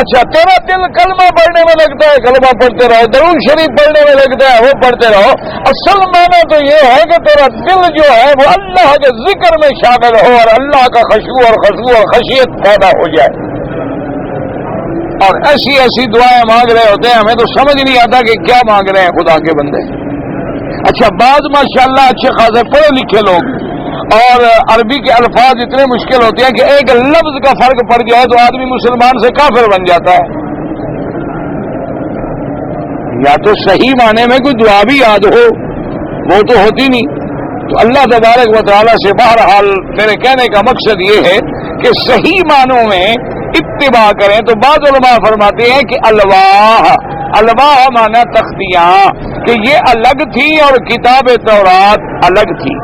اچھا تیرا دل کلمہ پڑھنے میں لگتا ہے، کلمہ پڑھتے رہو، درود شریف پڑھنے میں لگتا ہے، وہ پڑھتے رہو۔ اصل معنی تو یہ ہے کہ تیرا دل جو ہے وہ اللہ کے ذکر میں شامل ہو اور اللہ کا خشوع اور خشیت پیدا ہو جائے۔ اور ایسی ایسی دعائیں مانگ رہے ہوتے ہیں، ہمیں تو سمجھ نہیں آتا کہ کیا مانگ رہے ہیں خدا کے بندے۔ اچھا بعض ماشاءاللہ اچھے خاصے پڑھے لکھے لوگ، اور عربی کے الفاظ اتنے مشکل ہوتے ہیں کہ ایک لفظ کا فرق پڑ جائے تو آدمی مسلمان سے کافر بن جاتا ہے۔ یا تو صحیح معنی میں کوئی دعا بھی یاد ہو، وہ تو ہوتی نہیں۔ تو اللہ تبارک و تعالیٰ سے بہرحال میرے کہنے کا مقصد یہ ہے کہ صحیح معنوں میں اتباع کریں۔ تو بعض علماء فرماتے ہیں کہ الواح مانا تختیاں، کہ یہ الگ تھی اور کتاب تورات الگ تھی،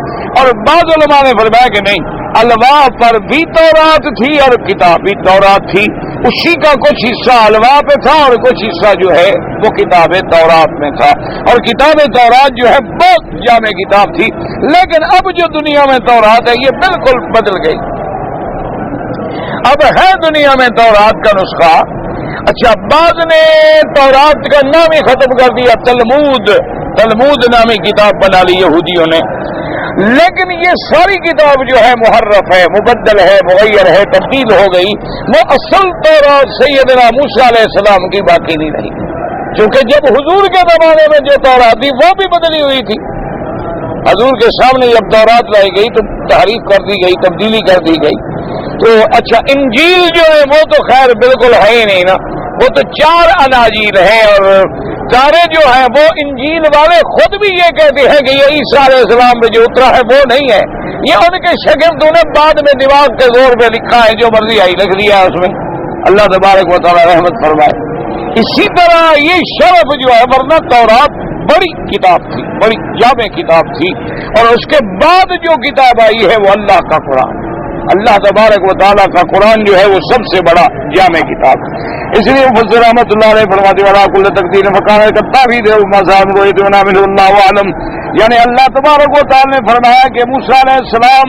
اور بعض علماء نے فرمایا کہ نہیں، الواح پر بھی تورات تھی اور کتاب بھی تورات تھی، اسی کا کچھ حصہ الواح پہ تھا اور کچھ حصہ جو ہے وہ کتاب تورات میں تھا، اور کتاب تورات جو ہے بہت جامع کتاب تھی، لیکن اب جو دنیا میں تورات ہے یہ بالکل بدل گئی۔ اب ہے دنیا میں تورات کا نسخہ، اچھا بعض نے تورات کا نام ہی ختم کر دیا، تلمود نامی کتاب بنا لی یہودیوں نے، لیکن یہ ساری کتاب جو ہے محرف ہے، مبدل ہے، مغیر ہے، تبدیل ہو گئی، وہ اصل تورات سیدنا موسیٰ علیہ السلام کی باقی نہیں رہی، کیونکہ جب حضور کے زمانے میں جو تورات تھی وہ بھی بدلی ہوئی تھی، حضور کے سامنے جب تورات لائی گئی تو تحریف کر دی گئی، تبدیلی کر دی گئی۔ تو اچھا انجیل جو ہے وہ تو خیر بالکل ہے ہی نہیں نا، وہ تو 4 اناجیل ہیں، اور سارے جو ہیں وہ انجیل والے خود بھی یہ کہتے ہیں کہ یہ عیسیٰ علیہ السلام میں جو اترا ہے وہ نہیں ہے، یہ ان کے شاگردوں نے بعد میں دماغ کے زور پہ لکھا ہے، جو مرضی آئی لکھ دیا ہے اس میں، اللہ تبارک و تعالی رحمت فرمائے۔ اسی طرح یہ شرف جو ہے، ورنہ تورات بڑی کتاب تھی، بڑی جامع کتاب تھی، اور اس کے بعد جو کتاب آئی ہے وہ اللہ کا قرآن، اللہ تبارک و تعالیٰ کا قرآن جو ہے وہ سب سے بڑا جامع کتاب۔ اس لیے مفسر رحمۃ اللہ علیہ فرماتے والا کل تقدیر مکان کرتا بھی دے مذہب کو اتنا من اللہ عالم، یعنی اللہ تبارک و تعالیٰ نے فرمایا کہ موسیٰ علیہ السلام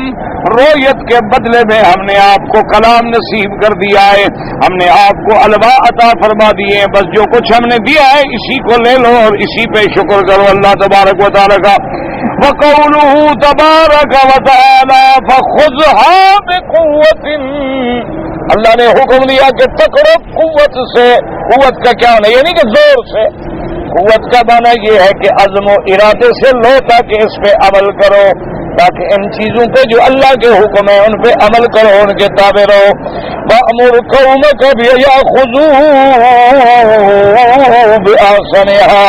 رویت کے بدلے میں ہم نے آپ کو کلام نصیب کر دیا ہے، ہم نے آپ کو الواح عطا فرما دیے ہیں، بس جو کچھ ہم نے دیا ہے اسی کو لے لو اور اسی پہ شکر کرو اللہ تبارک و تعالیٰ کا۔ وَقَوْلُهُ تَبَارَكَ وَتَعَالَى فَخُذْهَا بِقُوَّةٍ، اللہ نے حکم دیا کہ پکڑو قوت سے۔ قوت کا کیا ہونا، یعنی کہ زور سے۔ قوت کا معنی یہ ہے کہ عزم و ارادے سے لو تاکہ اس پہ عمل کرو، تاکہ ان چیزوں پہ جو اللہ کے حکم ہے ان پہ عمل کرو، ان کے تابع رہو۔ وَأْمُرْ قَوْمَكَ بِيَأْخُذُوا بِأَحْسَنِهَا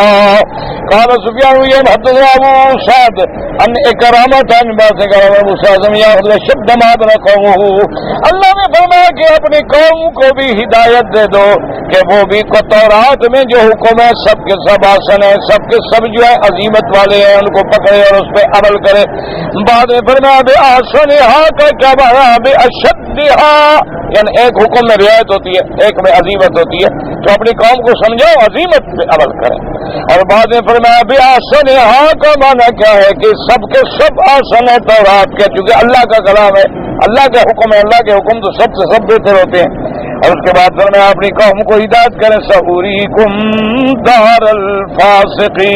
قال سفیان حدثنا ابو سعد ان اکرامۃ عن بعض کرام ابو سعد یاخذ شد ما قومه، اللہ نے فرمایا کہ اپنی قوم کو بھی ہدایت دے دو کہ وہ بھی تورات میں جو حکم ہے سب کے سب آسن ہے، سب کے سب جو ہے عظیمت والے ہیں، ان کو پکڑے اور اس پہ عمل کرے۔ بعد میں فرمایا بِأَحْسَنِهَا کا کیا معنی، بِأَشَدِّهَا، یعنی ایک حکم میں رعایت ہوتی ہے، ایک میں عظیمت ہوتی ہے، تو اپنی قوم کو سمجھاؤ عظیمت پہ عمل کریں۔ اور بعد میں فرمایا بِأَحْسَنِهَا کا معنی کیا ہے کہ سب کے سب آسن ہے تورات کے، چونکہ اللہ کا کلام ہے، اللہ کا حکم ہے، اللہ کے حکم تو سب سے سب بہتر ہوتے ہیں۔ اور اس کے بعد فرمایا اپنی قوم کو ہدایت کریں، سَأُرِيكُمْ دَارَ الْفَاسِقِينَ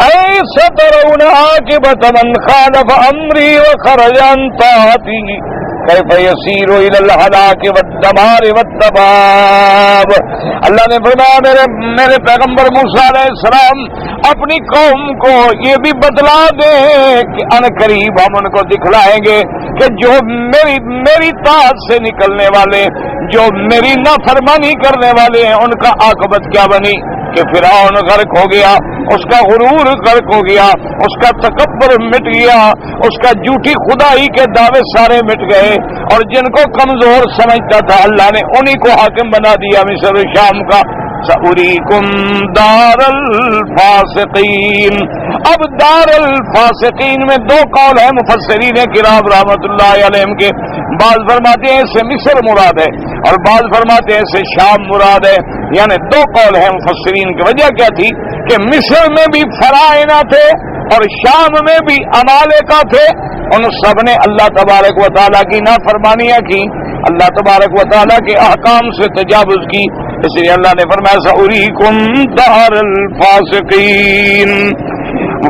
أَيْسَ تَرَوْنَ عَاقِبَةَ مَنْ خَالَفَ أَمْرِي وَخَرَجَ عَنْ طَاعَتِي کیف یسیر الی الہلاک والدمار والتباب۔ اللہ نے فرمایا میرے پیغمبر موسیٰ علیہ السلام اپنی قوم کو یہ بھی بتلا دے کہ ان قریب ہم ان کو دکھلائیں گے کہ جو میری طاعت سے نکلنے والے، جو میری نافرمانی کرنے والے ہیں، ان کا عاقبت کیا بنی کہ فرعون غرق ہو گیا، اس کا غرور غرق ہو گیا، اس کا تکبر مٹ گیا، اس کا جھوٹی خدائی کے دعوے سارے مٹ گئے، اور جن کو کمزور سمجھتا تھا اللہ نے انہی کو حاکم بنا دیا مصر شام کا۔ سأریکم دار الفاسقین۔ اب دار الفاسقین میں دو قول ہیں مفسرین کرام رحمۃ اللہ علیہم کے، بعض فرماتے ہیں اس سے مصر مراد ہے اور بعض فرماتے ہیں اس سے شام مراد ہے، یعنی دو قول ہیں مفسرین کی۔ وجہ کیا تھی کہ مصر میں بھی فرائض تھے اور شام میں بھی عمالقہ تھے، ان سب نے اللہ تبارک و تعالیٰ کی نافرمانیاں کی، اللہ تبارک و تعالیٰ کے احکام سے تجاوز کی، اس لیے اللہ نے فرمایا سأریکم دار الفاسقین۔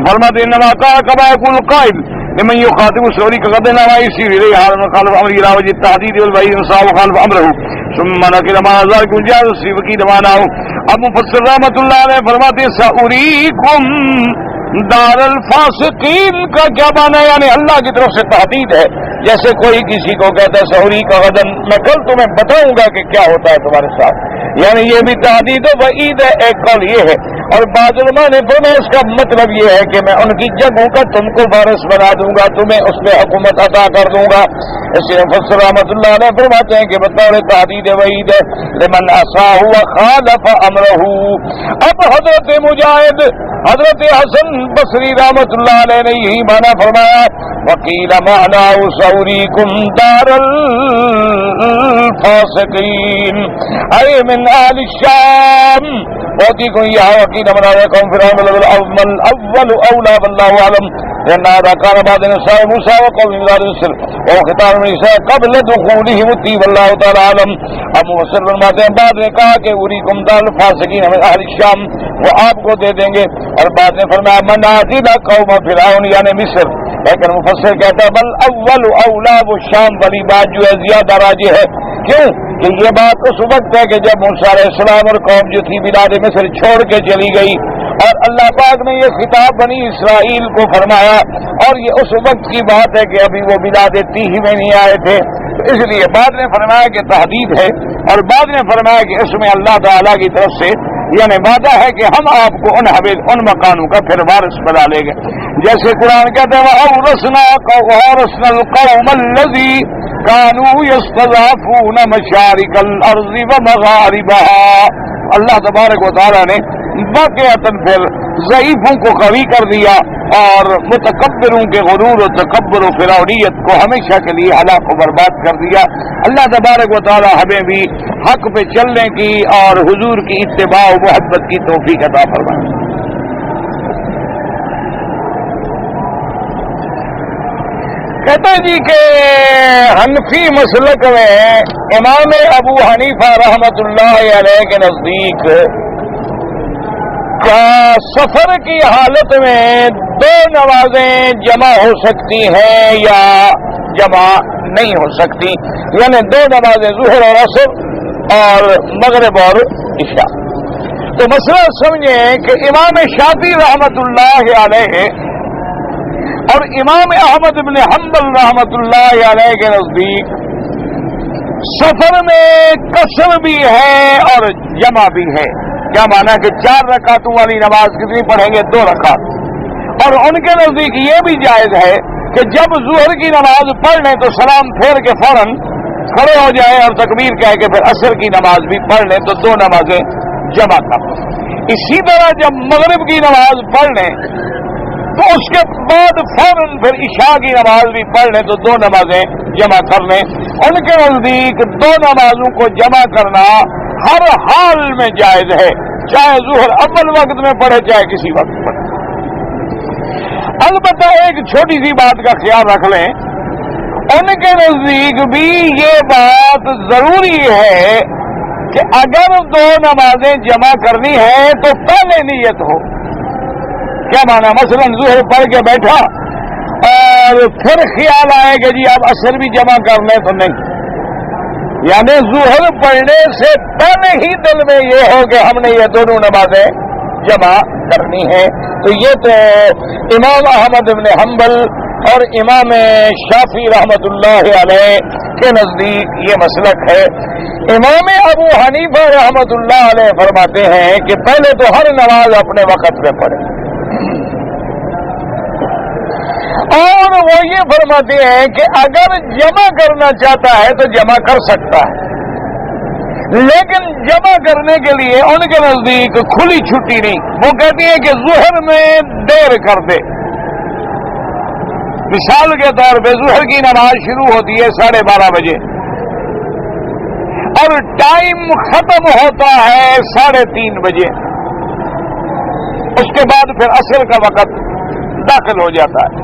فرماتے انما كما يقول القائل لمن يخاطب سوری کا قد نما يسير اليه حال من خالف امر الى وجه التحديد والبين انصاف وخالف امره ثم نقل ما ذلك جاء السيفكي دمانه۔ اب مفسر رحمۃ اللہ علیہ فرماتے ہیں سأریکم دار الفاسقین کا کیا معنی ہے؟ یعنی اللہ کی طرف سے تحدید ہے، جیسے کوئی کسی کو کہتا ہے سحوری کا غدن میں کل تمہیں بتاؤں گا کہ کیا ہوتا ہے تمہارے ساتھ، یعنی یہ بھی تحدید و وعید ہے۔ ایک قول یہ ہے اور بعض علماء نے فرمایا اس کا مطلب یہ ہے کہ میں ان کی جگہوں کا تم کو وارث بنا دوں گا، تمہیں اس پہ حکومت عطا کر دوں گا۔ اس لیے مفسر رحمۃ اللہ علیہ فرماتے ہیں کہ بطور تحدید وعید لمن عصاه وخالف امره۔ اب حضرت مجاہد، حضرت حسن بصری رحمۃ اللہ علیہ نے یہی معنی فرمایا وقیل معناه سأریکم دار الفاسقین اے من اہل الشام وقتی کو یہ وقیل معناه قوم فرعون الاول اولا والله اعلم لأن هذا كان بعد نساء موسى وقوم ذات السر وختار النساء قبل دخولهم الطيب والله تعالى اعلم۔ اب مفسر فرماتے ہیں بعد نے کہا کہ اریکم دار الفاسقین من اہل الشام، وہ آپ کو دے دیں گے، اور بعد نے فرمایا منازل قوم فرعون یعنی مصر، لیکن مفسر کہتا ہے بل اول اولا، وہ شام والی بات جو ہے زیادہ راجح ہے۔ کیوں کہ یہ بات اس وقت ہے کہ جب موسیٰ علیہ السلام اور قوم جو تھی بلاد مصر چھوڑ کے چلی گئی، اور اللہ پاک نے یہ خطاب بنی اسرائیل کو فرمایا، اور یہ اس وقت کی بات ہے کہ ابھی وہ بلاد تیہ میں نہیں آئے تھے، تو اس لیے بعد نے فرمایا کہ تحدید ہے، اور بعد نے فرمایا کہ اس میں اللہ تعالیٰ کی طرف سے یعنی وعدہ ہے کہ ہم آپ کو ان مکانوں کا پھر وارث بنا لیں گے، جیسے قرآن کہتے ہیں وَأَوْرَثْنَا الْقَوْمَ الَّذِي كَانُوا يَسْتَضْعَفُونَ مَشَارِقَ الْأَرْضِ وَمَغَارِبَهَا۔ اللہ تبارک و تعالیٰ نے واقعتاً پھر ضعیفوں کو قوی کر دیا اور متکبروں کے غرور و تکبر و فرعونیت کو ہمیشہ کے لیے ہلاک و برباد کر دیا۔ اللہ تبارک و تعالی ہمیں بھی حق پہ چلنے کی اور حضور کی اتباع و محبت کی توفیق عطا فرمائے۔ کہتے ہیں جی کہ حنفی مسلک میں امام ابو حنیفہ رحمۃ اللہ علیہ کے نزدیک کیا سفر کی حالت میں دو نمازیں جمع ہو سکتی ہیں یا جمع نہیں ہو سکتی، یعنی دو نمازیں ظہر اور عصر اور مغرب اور عشاء؟ تو مسئلہ سمجھیں کہ امام شافعی رحمۃ اللہ علیہ اور امام احمد بن حنبل رحمۃ اللہ علیہ کے نزدیک سفر میں قصر بھی ہے اور جمع بھی ہے۔ کیا مانا کہ 4 رکعتوں والی نماز کتنی پڑھیں گے؟ 2 رکعت۔ اور ان کے نزدیک یہ بھی جائز ہے کہ جب ظہر کی نماز پڑھ لیں تو سلام پھیر کے فوراً کھڑے ہو جائیں اور تکبیر کہہ کے پھر عصر کی نماز بھی پڑھ لیں تو 2 نمازیں جمع کر لیں۔ اسی طرح جب مغرب کی نماز پڑھ لیں تو اس کے بعد فوراً پھر عشاء کی نماز بھی پڑھ لیں تو 2 نمازیں جمع کر لیں۔ ان کے نزدیک 2 نمازوں کو جمع کرنا ہر حال میں جائز ہے، چاہے ظہر اول وقت میں پڑھے چاہے کسی وقت پڑھے۔ البتہ ایک چھوٹی سی بات کا خیال رکھ لیں، ان کے نزدیک بھی یہ بات ضروری ہے کہ اگر 2 نمازیں جمع کرنی ہے تو پہلے نیت ہو۔ کیا مانا؟ مثلا ظہر پڑھ کے بیٹھا اور اور پھر خیال آئے کہ جی اب عصر بھی جمع کر لیں تو نہیں، یعنی ظہر پڑھنے سے پہلے ہی دل میں یہ ہو کہ ہم نے یہ دونوں نمازیں جمع کرنی ہے. تو یہ تو امام احمد بن حنبل اور امام شافعی رحمت اللہ علیہ کے نزدیک یہ مسلک ہے. امام ابو حنیفہ رحمت اللہ علیہ فرماتے ہیں کہ پہلے تو ہر نماز اپنے وقت میں پڑھے، اور وہ یہ فرماتے ہیں کہ اگر جمع کرنا چاہتا ہے تو جمع کر سکتا ہے، لیکن جمع کرنے کے لیے ان کے نزدیک کھلی چھٹی نہیں. وہ کہتی ہیں کہ ظہر میں دیر کر دے. مثال کے طور پہ ظہر کی نماز شروع ہوتی ہے 12:30 بجے اور ٹائم ختم ہوتا ہے 3:30 بجے. اس کے بعد پھر عصر کا وقت داخل ہو جاتا ہے.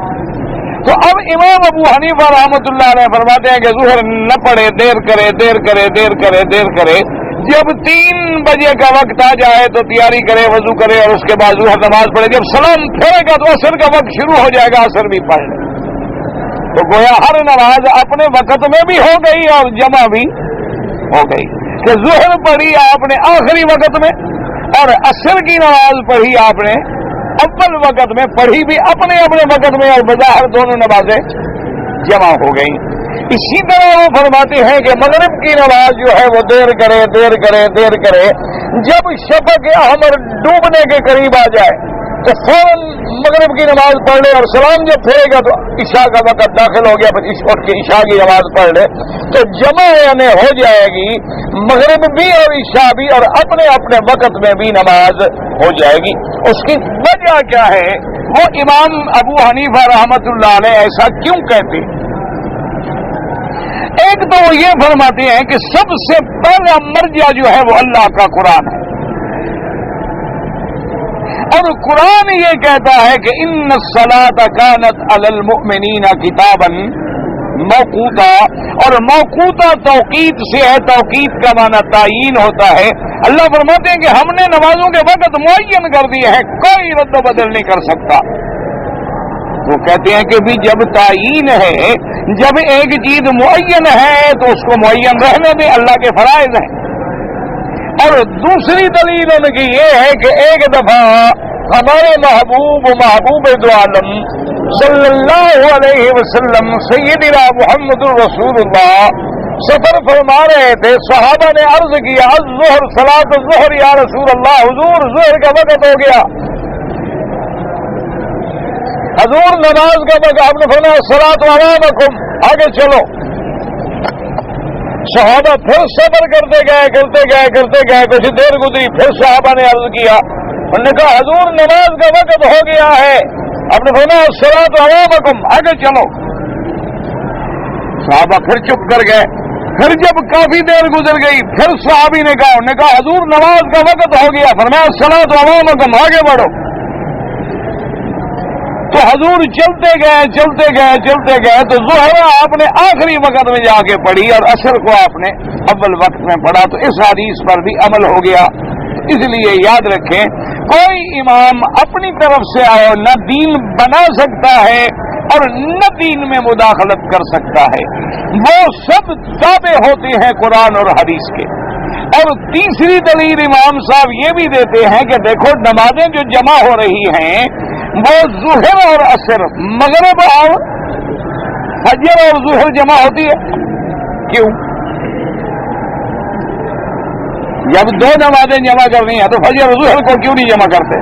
تو اب امام ابو حنیفہ رحمۃ اللہ علیہ فرماتے ہیں کہ ظہر نہ پڑے، دیر کرے دیر کرے دیر کرے دیر کرے. جب 3 بجے کا وقت آ جائے تو تیاری کرے، وضو کرے اور اس کے بعد ظہر نماز پڑھے. جب سلام پھیرے گا تو عصر کا وقت شروع ہو جائے گا، عصر بھی پڑھ لے. تو گویا ہر نماز اپنے وقت میں بھی ہو گئی اور جمع بھی ہو گئی. کہ ظہر پڑھی آپ نے آخری وقت میں اور عصر کی نماز پڑھی آپ نے اول وقت میں، پڑھی بھی اپنے وقت میں، اور بظاہر دونوں نمازیں جمع ہو گئیں. اسی طرح وہ فرماتے ہیں کہ مغرب کی نماز جو ہے وہ دیر کرے دیر کرے دیر کرے. جب شفق احمر ڈوبنے کے قریب آ جائے تو فوراً مغرب کی نماز پڑھ لے، اور سلام جب پھیرے گا تو عشاء کا وقت داخل ہو گیا، پھر اٹھ کے عشاء کی نماز پڑھ لے. تو جمع یعنی ہو جائے گی مغرب بھی اور عشاء بھی، اور اپنے وقت میں بھی نماز ہو جائے گی. اس کی وجہ کیا ہے؟ وہ امام ابو حنیفہ رحمت اللہ علیہ ایسا کیوں کہتے ہیں؟ ایک تو وہ یہ فرماتے ہیں کہ سب سے پہلا مرجع جو ہے وہ اللہ کا قرآن ہے، اور قرآن یہ کہتا ہے کہ ان الصلاۃ کانت علی المؤمنین کتابا موقوتا، اور موقوتا توقید سے ہے. توقید کا معنی تعیین ہوتا ہے. اللہ فرماتے ہیں کہ ہم نے نمازوں کے وقت معین کر دیے ہیں، کوئی رد و بدل نہیں کر سکتا. وہ کہتے ہیں کہ بھی جب تعیین ہے، جب ایک چیز معین ہے تو اس کو معین رہنے دیں، اللہ کے فرائض ہیں. اور دوسری دلیل ان کی یہ ہے کہ ایک دفعہ ہمارے محبوب دو عالم صلی اللہ علیہ وسلم سیدنا محمد الرسول اللہ سفر فرما رہے تھے. صحابہ نے عرض کیا الظہر صلاۃ الظہر یا رسول اللہ، حضور ظہر کا وقت ہو گیا، حضور نماز کا وقت. آپ نے فرمایا الصلاۃ امامکم، آگے چلو. صحابہ پھر صبر کرتے گئے، کچھ دیر گزری، پھر صحابہ نے عرض کیا، انہوں نے کہا حضور نماز کا وقت ہو گیا ہے. آپ نے فرمایا الصلاۃ امامکم، آگے چلو. صحابہ پھر چپ کر گئے. پھر جب کافی دیر گزر گئی پھر صحابی نے کہا حضور نماز کا وقت ہو گیا. فرمایا الصلاۃ امامکم، آگے بڑھو. تو حضور چلتے گئے تو ظہر آپ نے آخری وقت میں جا کے پڑھی اور عصر کو آپ نے اول وقت میں پڑھا. تو اس حدیث پر بھی عمل ہو گیا. اس لیے یاد رکھیں کوئی امام اپنی طرف سے آئے نہ دین بنا سکتا ہے اور نہ دین میں مداخلت کر سکتا ہے. وہ سب تابع ہوتے ہیں قرآن اور حدیث کے. اور تیسری دلیل امام صاحب یہ بھی دیتے ہیں کہ دیکھو نمازیں جو جمع ہو رہی ہیں وہ ظہر اور عصر، مغرب اور فجر اور ظہر جمع ہوتی ہے. کیوں؟ جب دو نمازیں جمع کرنی ہیں تو فجر اور ظہر کو کیوں نہیں جمع کرتے؟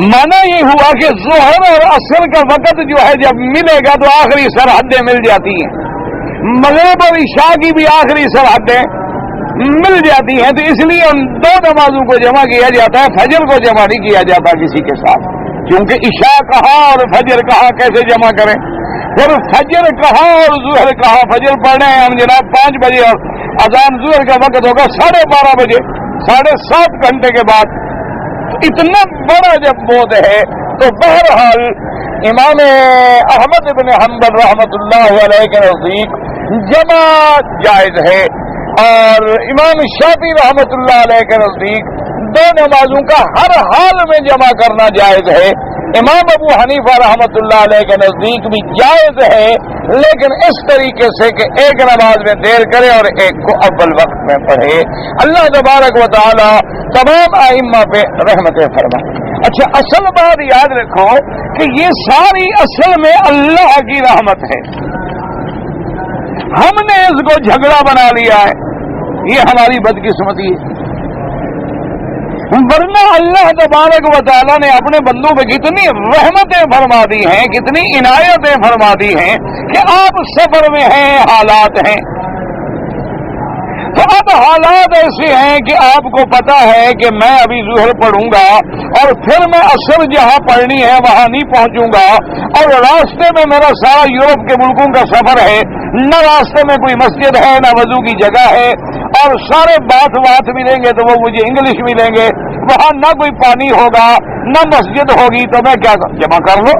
مانا یہ ہوا کہ ظہر اور عصر کا وقت جو ہے جب ملے گا تو آخری سرحدیں مل جاتی ہیں. مغرب اور عشاء کی بھی آخری سرحدیں مل جاتی ہیں. تو اس لیے ان دو نمازوں کو جمع کیا جاتا ہے، فجر کو جمع نہیں کیا جاتا کسی کے ساتھ. کیونکہ عشاء کہاں اور فجر کہاں کیسے جمع کریں؟ پھر فجر کہاں اور ظہر کہاں؟ فجر پڑھنے ہیں ہم جناب 5 بجے اور اذان ظہر کا وقت ہوگا 12:30 بجے، 7.5 گھنٹے کے بعد. اتنا بڑا جب بود ہے تو بہرحال امام احمد بن حنبل رحمت اللہ علیہ کے نزدیک جمع جائز ہے، اور امام شافعی رحمت اللہ علیہ کے نزدیک دو نمازوں کا ہر حال میں جمع کرنا جائز ہے. امام ابو حنیفہ رحمۃ اللہ علیہ کے نزدیک بھی جائز ہے، لیکن اس طریقے سے کہ ایک نماز میں دیر کرے اور ایک کو اول وقت میں پڑھے۔ اللہ تبارک و تعالی تمام ائمہ پہ رحمتیں فرمائے۔ اچھا، اصل بات یاد رکھو کہ یہ ساری اصل میں اللہ کی رحمت ہے، ہم نے اس کو جھگڑا بنا لیا ہے، یہ ہماری بدقسمتی ہے۔ ورنہ اللہ تبارک و تعالیٰ نے اپنے بندوں پہ کتنی رحمتیں فرما دی ہیں، کتنی عنایتیں فرما دی ہیں کہ آپ سفر میں ہیں، حالات ہیں، تو اب حالات ایسے ہیں کہ آپ کو پتا ہے کہ میں ابھی ظہر پڑھوں گا اور پھر میں عصر جہاں پڑھنی ہے وہاں نہیں پہنچوں گا، اور راستے میں میرا سارا یورپ کے ملکوں کا سفر ہے، نہ راستے میں کوئی مسجد ہے نہ وضو کی جگہ ہے، اور سارے بات ملیں گے تو وہ مجھے انگلش ملیں گے، وہاں نہ کوئی پانی ہوگا نہ مسجد ہوگی، تو میں کیا جمع کر لو؟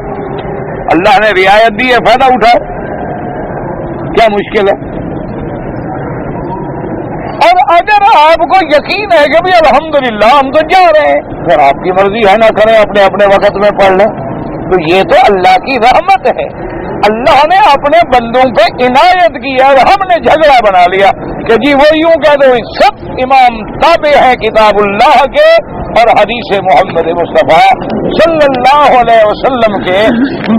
اللہ نے رعایت دی ہے، فائدہ اٹھاؤ، کیا مشکل ہے؟ اور اگر آپ کو یقین ہے کہ بھی الحمدللہ ہم تو جا رہے ہیں، پھر آپ کی مرضی ہے نہ کریں، اپنے وقت میں پڑھ لیں، تو یہ تو اللہ کی رحمت ہے۔ اللہ نے اپنے بندوں پہ عنایت کی اور ہم نے جھگڑا بنا لیا کہ جی وہ یوں کہہ دو، سب امام تابع ہیں کتاب اللہ کے اور حدیث محمد مصطفیٰ صلی اللہ علیہ وسلم کے،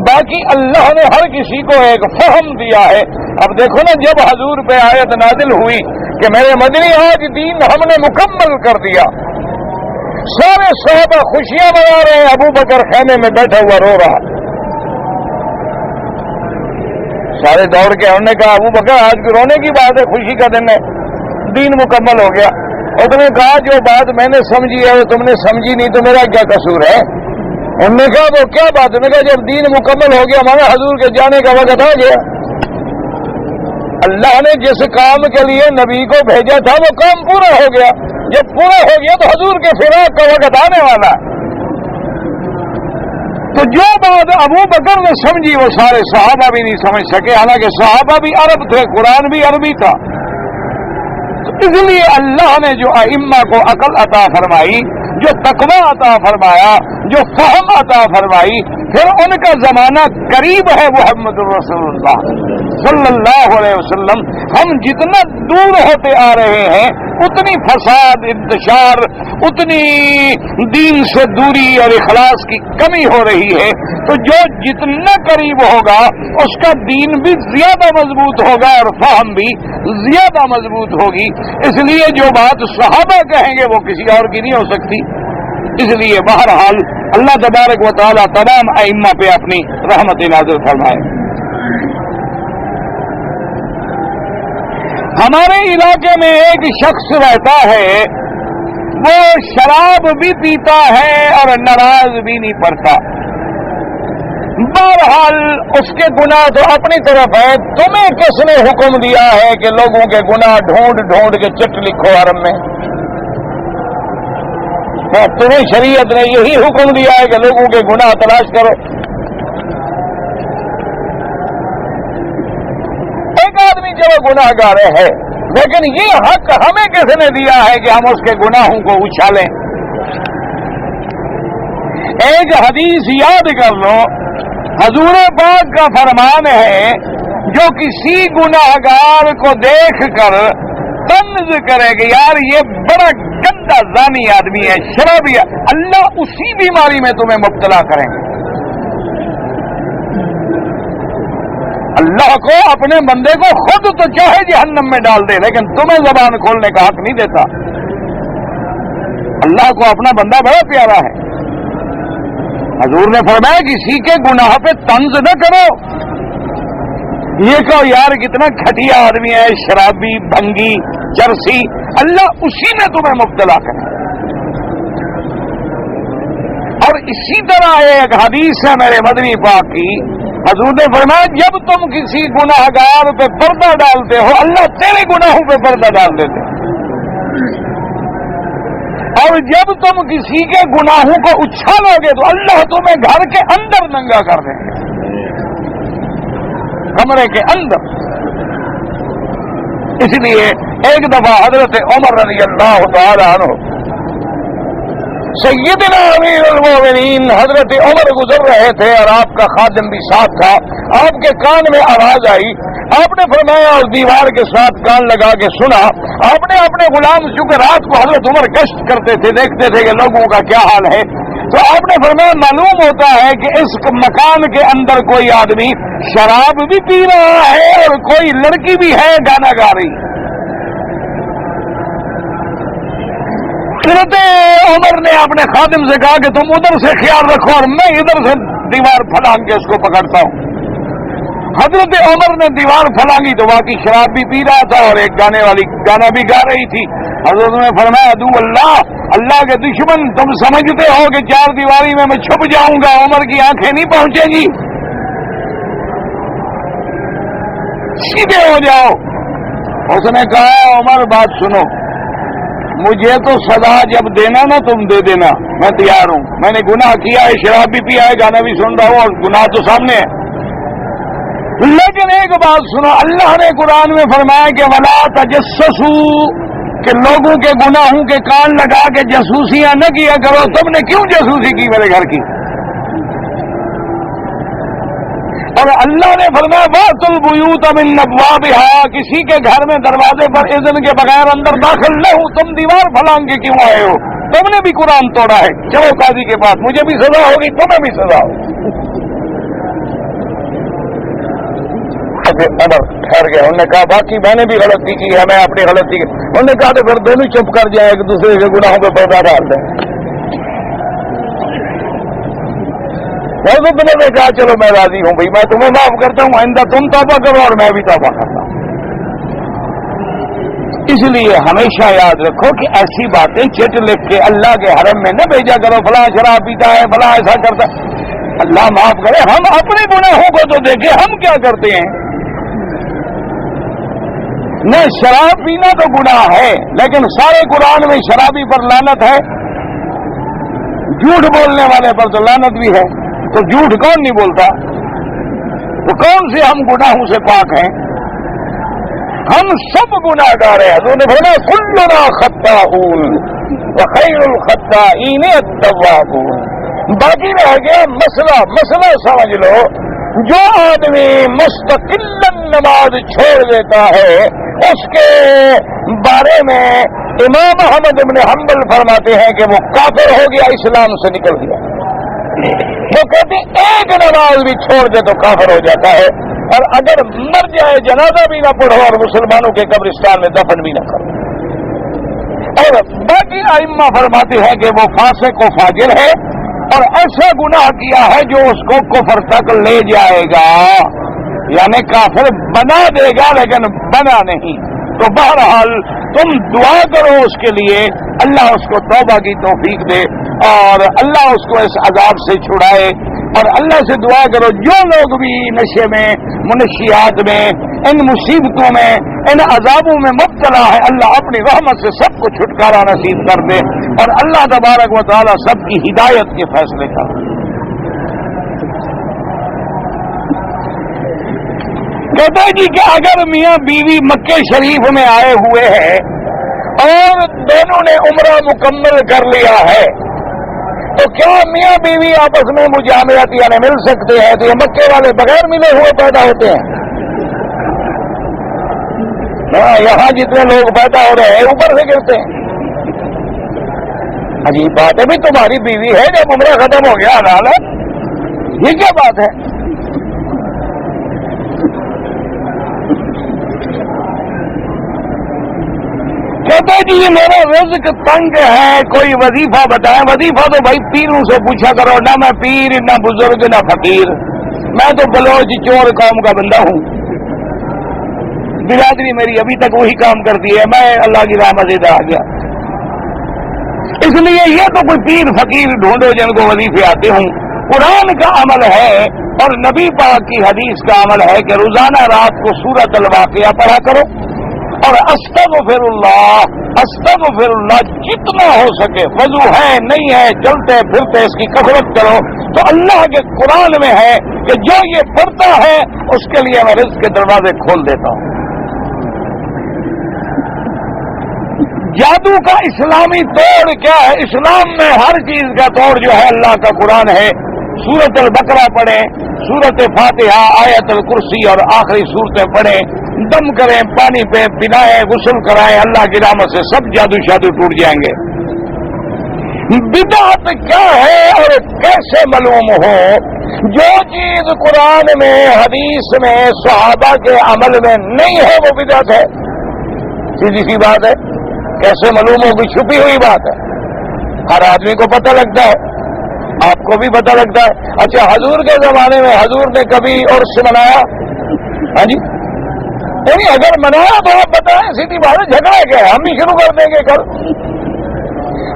باقی اللہ نے ہر کسی کو ایک فہم دیا ہے۔ اب دیکھو نا، جب حضور پہ آیت نازل ہوئی کہ میرے مدنی آج دین ہم نے مکمل کر دیا، سارے صحابہ خوشیاں منا رہے ہیں، ابو بکر خیمے میں بیٹھا ہوا رو رہا، سارے دوڑ کے ہم نے کہا ابو بکر آج کی رونے کی بات ہے، خوشی کا دن ہے، دین مکمل ہو گیا۔ اور تم نے کہا جو بات میں نے سمجھی ہے وہ تم نے سمجھی نہیں تو میرا کیا قصور ہے؟ انہوں نے کہا وہ کیا بات ہے؟ میں نے کہا جب دین مکمل ہو گیا ہمارا حضور کے جانے کا وقت آ گیا، اللہ نے جس کام کے لیے نبی کو بھیجا تھا وہ کام پورا ہو گیا، جب پورا ہو گیا تو حضور کے فراق کا وقت آنے والا ہے۔ تو جو بات ابو بکر نے سمجھی وہ سارے صحابہ بھی نہیں سمجھ سکے، حالانکہ صحابہ بھی عرب تھے، قرآن بھی عربی تھا۔ اس لیے اللہ نے جو ائمہ کو عقل عطا فرمائی، جو تقویٰ عطا فرمایا، جو فہم عطا فرمائی، پھر ان کا زمانہ قریب ہے محمد رسول اللہ صلی اللہ علیہ وسلم۔ ہم جتنا دور ہوتے آ رہے ہیں اتنی فساد، انتشار، اتنی دین سے دوری اور اخلاص کی کمی ہو رہی ہے، تو جو جتنا قریب ہوگا اس کا دین بھی زیادہ مضبوط ہوگا اور فہم بھی زیادہ مضبوط ہوگی۔ اس لیے جو بات صحابہ کہیں گے وہ کسی اور کی نہیں ہو سکتی۔ اس لیے بہرحال اللہ تبارک و تعالی تمام ائمہ پہ اپنی رحمت نازل فرمائے۔ ہمارے علاقے میں ایک شخص رہتا ہے، وہ شراب بھی پیتا ہے اور نماز بھی نہیں پڑھتا، بہرحال اس کے گناہ تو اپنی طرف ہے، تمہیں کس نے حکم دیا ہے کہ لوگوں کے گناہ ڈھونڈ ڈھونڈ کے چٹ لکھو حرم میں؟ تمہیں شریعت نے یہی حکم دیا ہے کہ لوگوں کے گناہ تلاش کرو؟ ایک آدمی چلو گناہ گار ہے، لیکن یہ حق ہمیں کس نے دیا ہے کہ ہم اس کے گناہوں کو اچھالیں؟ ایک حدیث یاد کر لو، حضور پاک کا فرمان ہے جو کسی گناہگار کو دیکھ کر طنز کرے کہ یار یہ بڑا گندا زانی آدمی ہے، شرابی ہے، اللہ اسی بیماری میں تمہیں مبتلا کریں گے۔ اللہ کو اپنے بندے کو خود تو چاہے جہنم میں ڈال دے، لیکن تمہیں زبان کھولنے کا حق نہیں دیتا۔ اللہ کو اپنا بندہ بڑا پیارا ہے۔ حضور نے فرمایا کسی کے گناہ پہ طنز نہ کرو، یہ کہو یار کتنا گھٹیا آدمی ہے، شرابی، بھنگی، چرسی، اللہ اسی میں تمہیں مبتلا کرے۔ اور اسی طرح ایک حدیث ہے میرے مدنی پاک کی، حضور نے فرمایا جب تم کسی گناہگار پہ پردہ ڈالتے ہو اللہ تیرے گناہوں پہ پردہ ڈال دیتے، اور جب تم کسی کے گناہوں کو اچھالو گے تو اللہ تمہیں گھر کے اندر ننگا کر دیں گے، کمرے کے اندر۔ اس لیے ایک دفعہ حضرت عمر رضی اللہ تعالی عنہ سیدنا امیر المومنین حضرت عمر گزر رہے تھے اور آپ کا خادم بھی ساتھ تھا. آپ کے کان میں آواز آئی. آپ نے فرمایا اور دیوار کے ساتھ کان لگا کے سنا. آپ نے اپنے غلام چونکہ رات کو حضرت عمر گشت کرتے تھے, دیکھتے تھے کہ لوگوں کا کیا حال ہے, تو آپ نے فرمایا معلوم ہوتا ہے کہ اس مکان کے اندر کوئی آدمی شراب بھی پی رہا ہے اور کوئی لڑکی بھی ہے گانا گا رہی. حضرت عمر نے اپنے خادم سے کہا کہ تم ادھر سے خیال رکھو اور میں ادھر سے دیوار پھلانگ کے اس کو پکڑتا ہوں. حضرت عمر نے دیوار پھلانگی تو باقی شراب بھی پی رہا تھا اور ایک گانے والی گانا بھی گا رہی تھی. حضرت نے فرمایا عدو اللہ کے دشمن, تم سمجھتے ہو کہ چار دیواری میں چھپ جاؤں گا, عمر کی آنکھیں نہیں پہنچے گی, سیدھے ہو جاؤ. اس نے کہا عمر بات سنو, مجھے تو سزا جب دینا نا تم دے دینا, میں تیار ہوں. میں نے گناہ کیا ہے, شراب بھی پیا ہے, گانا بھی سن رہا ہوں اور گناہ تو سامنے ہے. لیکن ایک بات سنو, اللہ نے قرآن میں فرمایا کہ ولا تجسسوا, کہ لوگوں کے گناہوں کے کان لگا کے جاسوسیاں نہ کیا کرو. تم نے کیوں جاسوسی کی میرے گھر کی؟ اور اللہ نے فرمایا وَأْتُوا الْبُيُوتَ مِنْ أَبْوَابِهَا, کسی کے گھر میں دروازے پر اذن کے بغیر اندر داخل نہ ہو. تم دیوار پھلانگ کے کیوں آئے ہو؟ تم نے بھی قرآن توڑا ہے. چلو قاضی کے پاس, مجھے بھی سزا ہوگی, تمہیں بھی سزا ہوگی. عمر ٹھہر گیا. انہوں نے کہا باقی میں نے بھی غلطی کی ہے, میں اپنی غلطی کی. انہوں نے کہا تو پھر دونوں چپ کر جائیں, ایک دوسرے کے گناہوں پہ پردہ ڈال دیں. حضرت نے کہا چلو میں راضی ہوں بھائی, میں تمہیں معاف کرتا ہوں, آئندہ تم توبہ کرو اور میں بھی توبہ کرتا ہوں. اس لیے ہمیشہ یاد رکھو کہ ایسی باتیں چٹ لکھ کے اللہ کے حرم میں نہ بھیجا کرو, فلاں شراب پیتا ہے, فلاں ایسا کرتا ہے. اللہ معاف کرے, ہم اپنے گناہوں کو تو دیکھیں ہم کیا کرتے ہیں. نہ شراب پینا تو گناہ ہے, لیکن سارے قرآن میں شرابی پر لعنت ہے, جھوٹ بولنے والے پر تو لعنت بھی ہے. تو جھوٹ کون نہیں بولتا؟ تو کون سے ہم گناہوں سے پاک ہیں؟ ہم سب گناہ گار ہیں. حضور نے فرمایا کلنا خطاؤون وخیر الخطائین التوابون. باقی رہ گیا مسئلہ سمجھ لو, جو آدمی مستقل نماز چھوڑ دیتا ہے اس کے بارے میں امام احمد بن حنبل فرماتے ہیں کہ وہ کافر ہو گیا, اسلام سے نکل گیا. وہ کہتے ایک نماز بھی چھوڑ دے تو کافر ہو جاتا ہے, اور اگر مر جائے جنازہ بھی نہ پڑھو اور مسلمانوں کے قبرستان میں دفن بھی نہ کرو. اور باقی ائمہ فرماتے ہیں کہ وہ فاسق و فاجر ہے اور ایسا گناہ کیا ہے جو اس کو کفر تک لے جائے گا, یعنی کافر بنا دے گا لیکن بنا نہیں. تو بہرحال تم دعا کرو اس کے لیے, اللہ اس کو توبہ کی توفیق دے اور اللہ اس کو اس عذاب سے چھڑائے. اور اللہ سے دعا کرو جو لوگ بھی نشے میں, منشیات میں, ان مصیبتوں میں, ان عذابوں میں مبتلا ہے, اللہ اپنی رحمت سے سب کو چھٹکارا نصیب کر دے اور اللہ تبارک و تعالی سب کی ہدایت کے فیصلے کر. کہتا ہے جی کہ اگر میاں بیوی مکے شریف میں آئے ہوئے ہیں اور دونوں نے عمرہ مکمل کر لیا ہے تو کیا میاں بیوی آپس میں مجامعت یعنی مل سکتے ہیں؟ تو یہ مکے والے بغیر ملے ہوئے پیدا ہوتے ہیں. یہاں جتنے لوگ پیدا ہو رہے ہیں اوپر سے گرتے ہیں. عجیب بات ہے, بھی تمہاری بیوی ہے جب عمرہ ختم ہو گیا حلال ہے, یہ کیا بات ہے؟ کہتے جی میرا رزق تنگ ہے, کوئی وظیفہ بتائیں. وظیفہ تو بھائی پیروں سے پوچھا کرو, نہ میں پیر نہ بزرگ نہ فقیر, میں تو بلوچ چور قوم کا بندہ ہوں. برادری میری ابھی تک وہی کام کرتی ہے, میں اللہ کی رحمت سے آ گیا. اس لیے یہ تو کوئی پیر فقیر ڈھونڈو جن کو وظیفے آتے ہوں. قرآن کا عمل ہے اور نبی پاک کی حدیث کا عمل ہے کہ روزانہ رات کو سورۃ الواقعہ پڑھا کرو اور استغفر اللہ جتنا ہو سکے. وضو ہے نہیں ہے, چلتے پھرتے اس کی کثرت کرو. تو اللہ کے قرآن میں ہے کہ جو یہ پڑھتا ہے اس کے لیے میں رزق کے دروازے کھول دیتا ہوں. جادو کا اسلامی توڑ کیا ہے؟ اسلام میں ہر چیز کا توڑ جو ہے اللہ کا قرآن ہے. سورت البقرہ پڑھیں، سورت فاتحہ، آیت الکرسی اور آخری صورتیں پڑھیں، دم کریں، پانی پہ پلائیں، غسل کرائیں، اللہ کی رحمت سے سب جادو شادو ٹوٹ جائیں گے. بدعت کیا ہے اور کیسے معلوم ہو؟ جو چیز قرآن میں، حدیث میں، صحابہ کے عمل میں نہیں ہے وہ بدعت ہے. سیدھی سی بات ہے. کیسے معلوم ہوگی؟ چھپی ہوئی بات ہے، ہر آدمی کو پتہ لگتا ہے، آپ کو بھی پتہ لگتا ہے. اچھا، حضور کے زمانے میں حضور نے کبھی عرس منایا؟ ہاں جی، نہیں. اگر منایا تو آپ بتائیں، سیدھی بات ہے. جھگڑا کیا ہے؟ ہم بھی شروع کر دیں گے کل.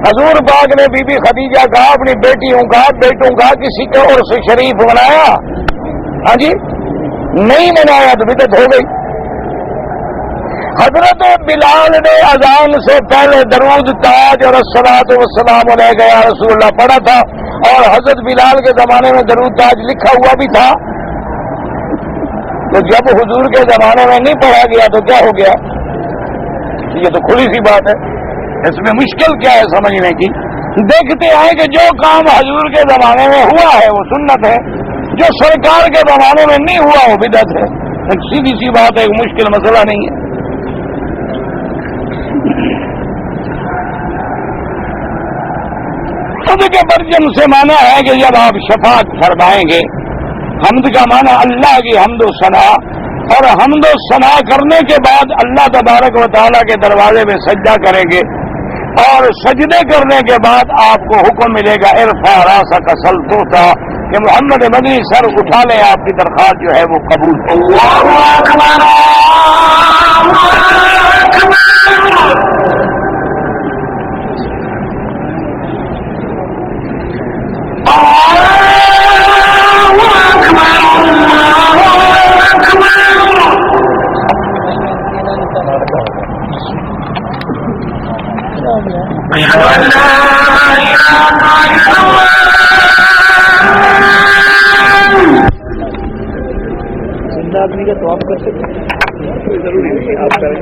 حضور پاک نے بی بی خدیجہ کا، اپنی بیٹیوں کا، بیٹوں کا کسی کا عرس شریف منایا؟ ہاں جی، نہیں منایا تو بدعت ہو گئی. حضرت بلال نے اذان سے پہلے درود تاج اور الصلاۃ والسلام علیک یا رسول اللہ پڑھا تھا، اور حضرت بلال کے زمانے میں درود تاج لکھا ہوا بھی تھا. تو جب حضور کے زمانے میں نہیں پڑھا گیا تو کیا ہو گیا؟ یہ تو کھلی سی بات ہے، اس میں مشکل کیا ہے سمجھنے کی؟ دیکھتے ہیں کہ جو کام حضور کے زمانے میں ہوا ہے وہ سنت ہے، جو سرکار کے زمانے میں نہیں ہوا وہ بدعت ہے. سیدھی سی بات ہے، مشکل مسئلہ نہیں ہے. خود کے برجم سے مانا ہے کہ جب آپ شفاعت فرمائیں گے، حمد کا مانا اللہ کی حمد و ثنا، اور حمد و ثنا کرنے کے بعد اللہ تبارک و تعالیٰ کے دروازے میں سجدہ کریں گے، اور سجدے کرنے کے بعد آپ کو حکم ملے گا ارفع راسک سلطوتا، کہ محمد مدنی سر اٹھا لیں، آپ کی درخواست جو ہے وہ قبول ہو. آدمی کا تو آپ کر سکتے ہیں، ضروری نہیں آپ کریں.